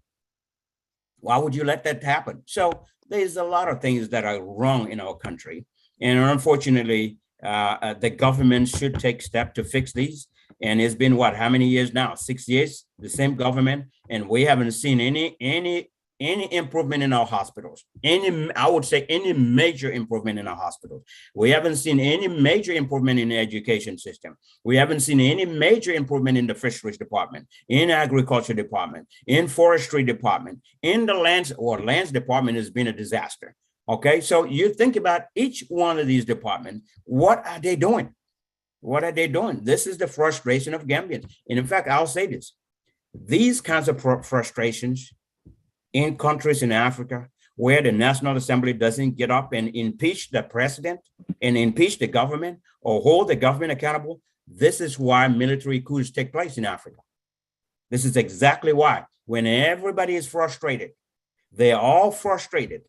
Why would you let that happen? So there's a lot of things that are wrong in our country. And unfortunately, the government should take steps to fix these. And it's been how many years now? 6 years, the same government. And we haven't seen any improvement in our hospitals. I would say any major improvement in our hospitals. We haven't seen any major improvement in the education system. We haven't seen any major improvement in the fisheries department, in agriculture department, in forestry department, in the lands department has been a disaster. Okay, so you think about each one of these departments, what are they doing? What are they doing? This is the frustration of Gambians. And in fact, I'll say this, these kinds of frustrations in countries in Africa where the National Assembly doesn't get up and impeach the president and impeach the government or hold the government accountable, this is why military coups take place in Africa. This is exactly why. When everybody is frustrated, They're all frustrated.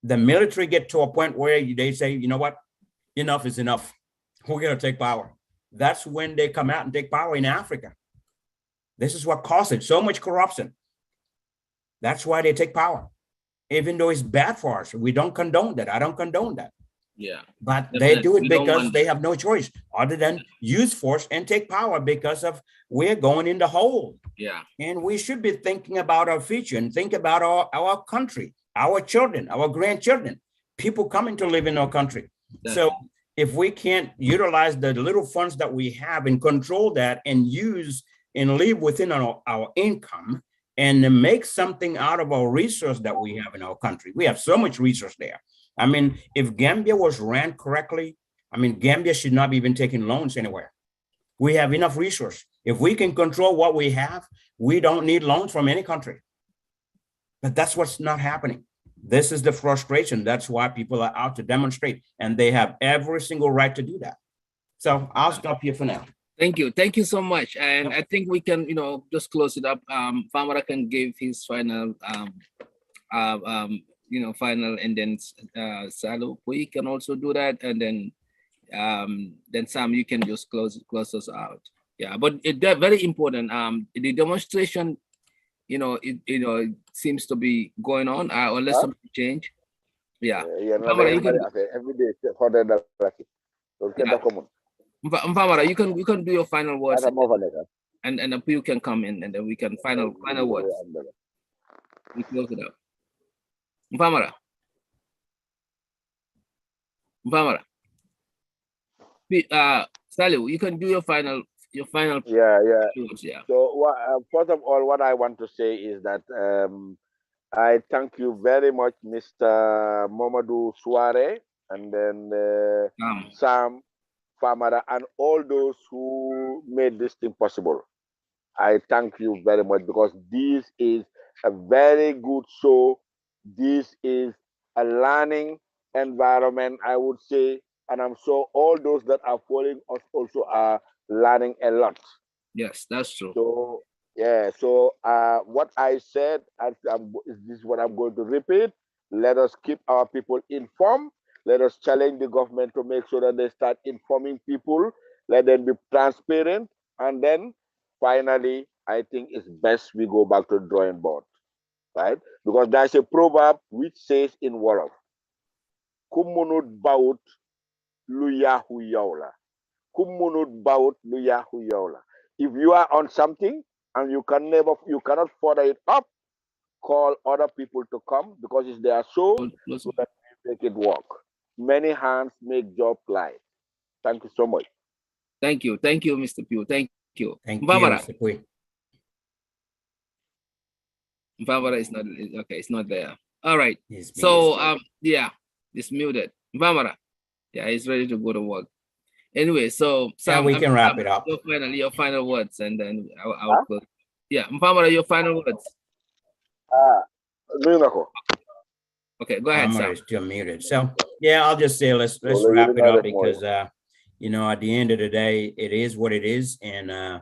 The military get to a point where they say, you know what, enough is enough. We're going to take power. That's when they come out and take power in Africa. This is what causes so much corruption. That's why they take power, even though it's bad for us. We don't condone that. I don't condone that. Yeah. But Definitely. they do it We don't because want they that. have no choice other than use force and take power because of we're going in the hole. Yeah. And we should be thinking about our future and think about our country, our children, our grandchildren, people coming to live in our country. So if we can't utilize the little funds that we have and control that and use and live within our income and make something out of our resource that we have in our country, we have so much resource there. I mean, if Gambia was ran correctly, I mean, Gambia should not be even taking loans anywhere. We have enough resource. If we can control what we have, we don't need loans from any country. But that's what's not happening. This is the frustration. That's why people are out to demonstrate, and they have every single right to do that. So I'll stop here for now. Thank you. Thank you so much. And I think we can, just close it up. Famara can give his final, final, and then Salo, we can also do that. And then Sam, you can just close us out. Yeah, but it's very important. The demonstration, it seems to be going on, unless something change. Yeah. Famara, you can, every day $100. Famara, you can do your final words, and then you can come in, and then we can final words. We close it up. Famara. Sally, you can do your final. Yeah. Words, yeah. So first of all, what I want to say is that I thank you very much, Mr. Momadou Suare, and then Sam, Famara, and all those who made this thing possible. I thank you very much because this is a very good show. This is a learning environment, I would say, and I'm sure all those that are following us also are learning a lot. Yes, that's true. So yeah, so what I said, this is what I'm going to repeat. Let us keep our people informed. Let us challenge the government to make sure that they start informing people. Let them be transparent. And then finally, I think it's best we go back to the drawing board, right? Because there's a proverb which says in Wolof, Kumunut baut luyahu yaula. Kumunut baut luyahu yaula. If you are on something and you cannot further it up, call other people to come because it's their show so that we make it work. Many hands make job light. Thank you so much. Thank you, Mr. Pugh. Thank you. Thank you, Barbara. Mr. Pugh. Barbara is not okay. It's not there. All right. So yeah, it's muted. Barbara, yeah, he's ready to go to work. Anyway, so Sam, we can wrap it up. Your final words, and then I'll close. Yeah, Barbara, your final words. Okay, go ahead, Sam. Is still muted. So yeah, I'll just say let's wrap it up because at the end of the day, it is what it is, and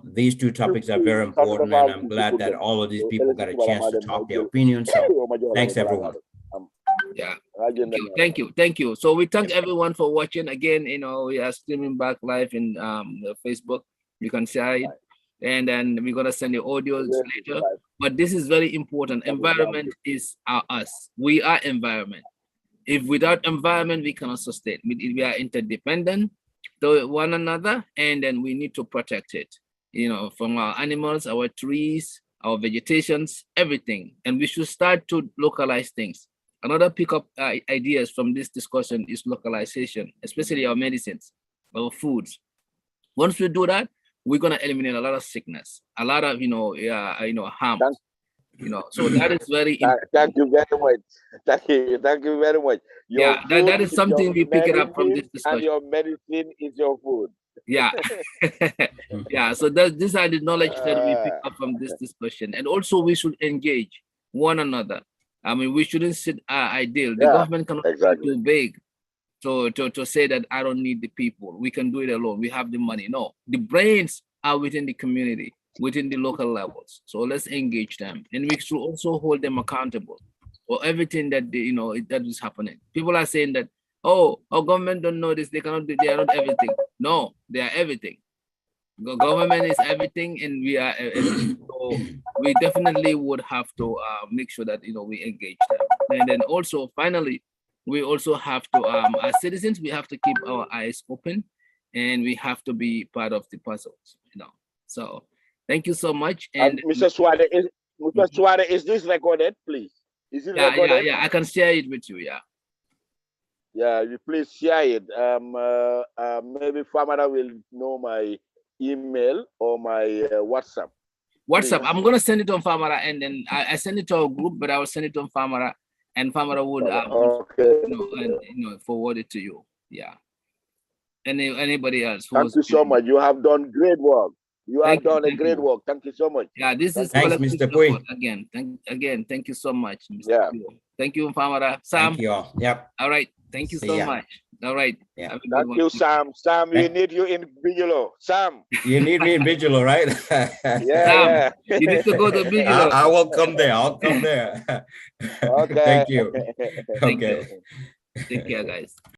these two topics are very important, and I'm glad that all of these people got a chance to talk their opinions. So thanks, everyone. Yeah, thank you. So we thank everyone for watching. Again, we are streaming back live in Facebook. You can share it, and then we're gonna send the audios later. But this is very important. Environment is us. We are environment. If without environment, we cannot sustain. We are interdependent to one another, and then we need to protect it. From our animals, our trees, our vegetations, everything. And we should start to localize things. Another pick up ideas from this discussion is localization, especially our medicines, our foods. Once we do that, we're gonna eliminate a lot of sickness, a lot of harm. So that is very important. Thank you very much. Thank you very much. That is something we pick it up from this discussion. And your medicine is your food. Yeah. Yeah. So these are the knowledge that we pick up from this discussion. And also we should engage one another. I mean, we shouldn't sit idle. The government cannot be too big to say that I don't need the people. We can do it alone. We have the money. No, the brains are within the community. within the local levels. So let's engage them, and we should also hold them accountable for everything that they, that is happening. People are saying that, oh, our government don't know this, they cannot do, they are not everything. No, they are everything. Government is everything, and we are everything. So we definitely would have to make sure that we engage them. And then also, finally, we also have to, as citizens, we have to keep our eyes open, and we have to be part of the puzzles. So thank you so much. And Mr. Suarez, is this recorded, please? Is it recorded? Yeah, I can share it with you. Yeah, you please share it. Maybe Famara will know my email or my WhatsApp. WhatsApp. Please. I'm gonna send it on Famara, and then I send it to our group, but I will send it on Famara, and Famara would forward it to you. Yeah. Anybody else? Thank you so much. You have done great work. You have done a great work. Thank you so much. Yeah, this is thanks, Mr. Pui. Again, thank you so much, Mr. Yeah. Pui. Thank you, Famara. Sam. Thank you all. Yep. All right. Thank you so much. All right. Yeah. Thank you, Sam. Sam, we need you in Bigelow. Sam. You need me in Bigelow, right? Yeah. You need to go to Bigelow. I will come there. I'll come there. Okay. Thank you. Thank Okay. you. Take care, guys.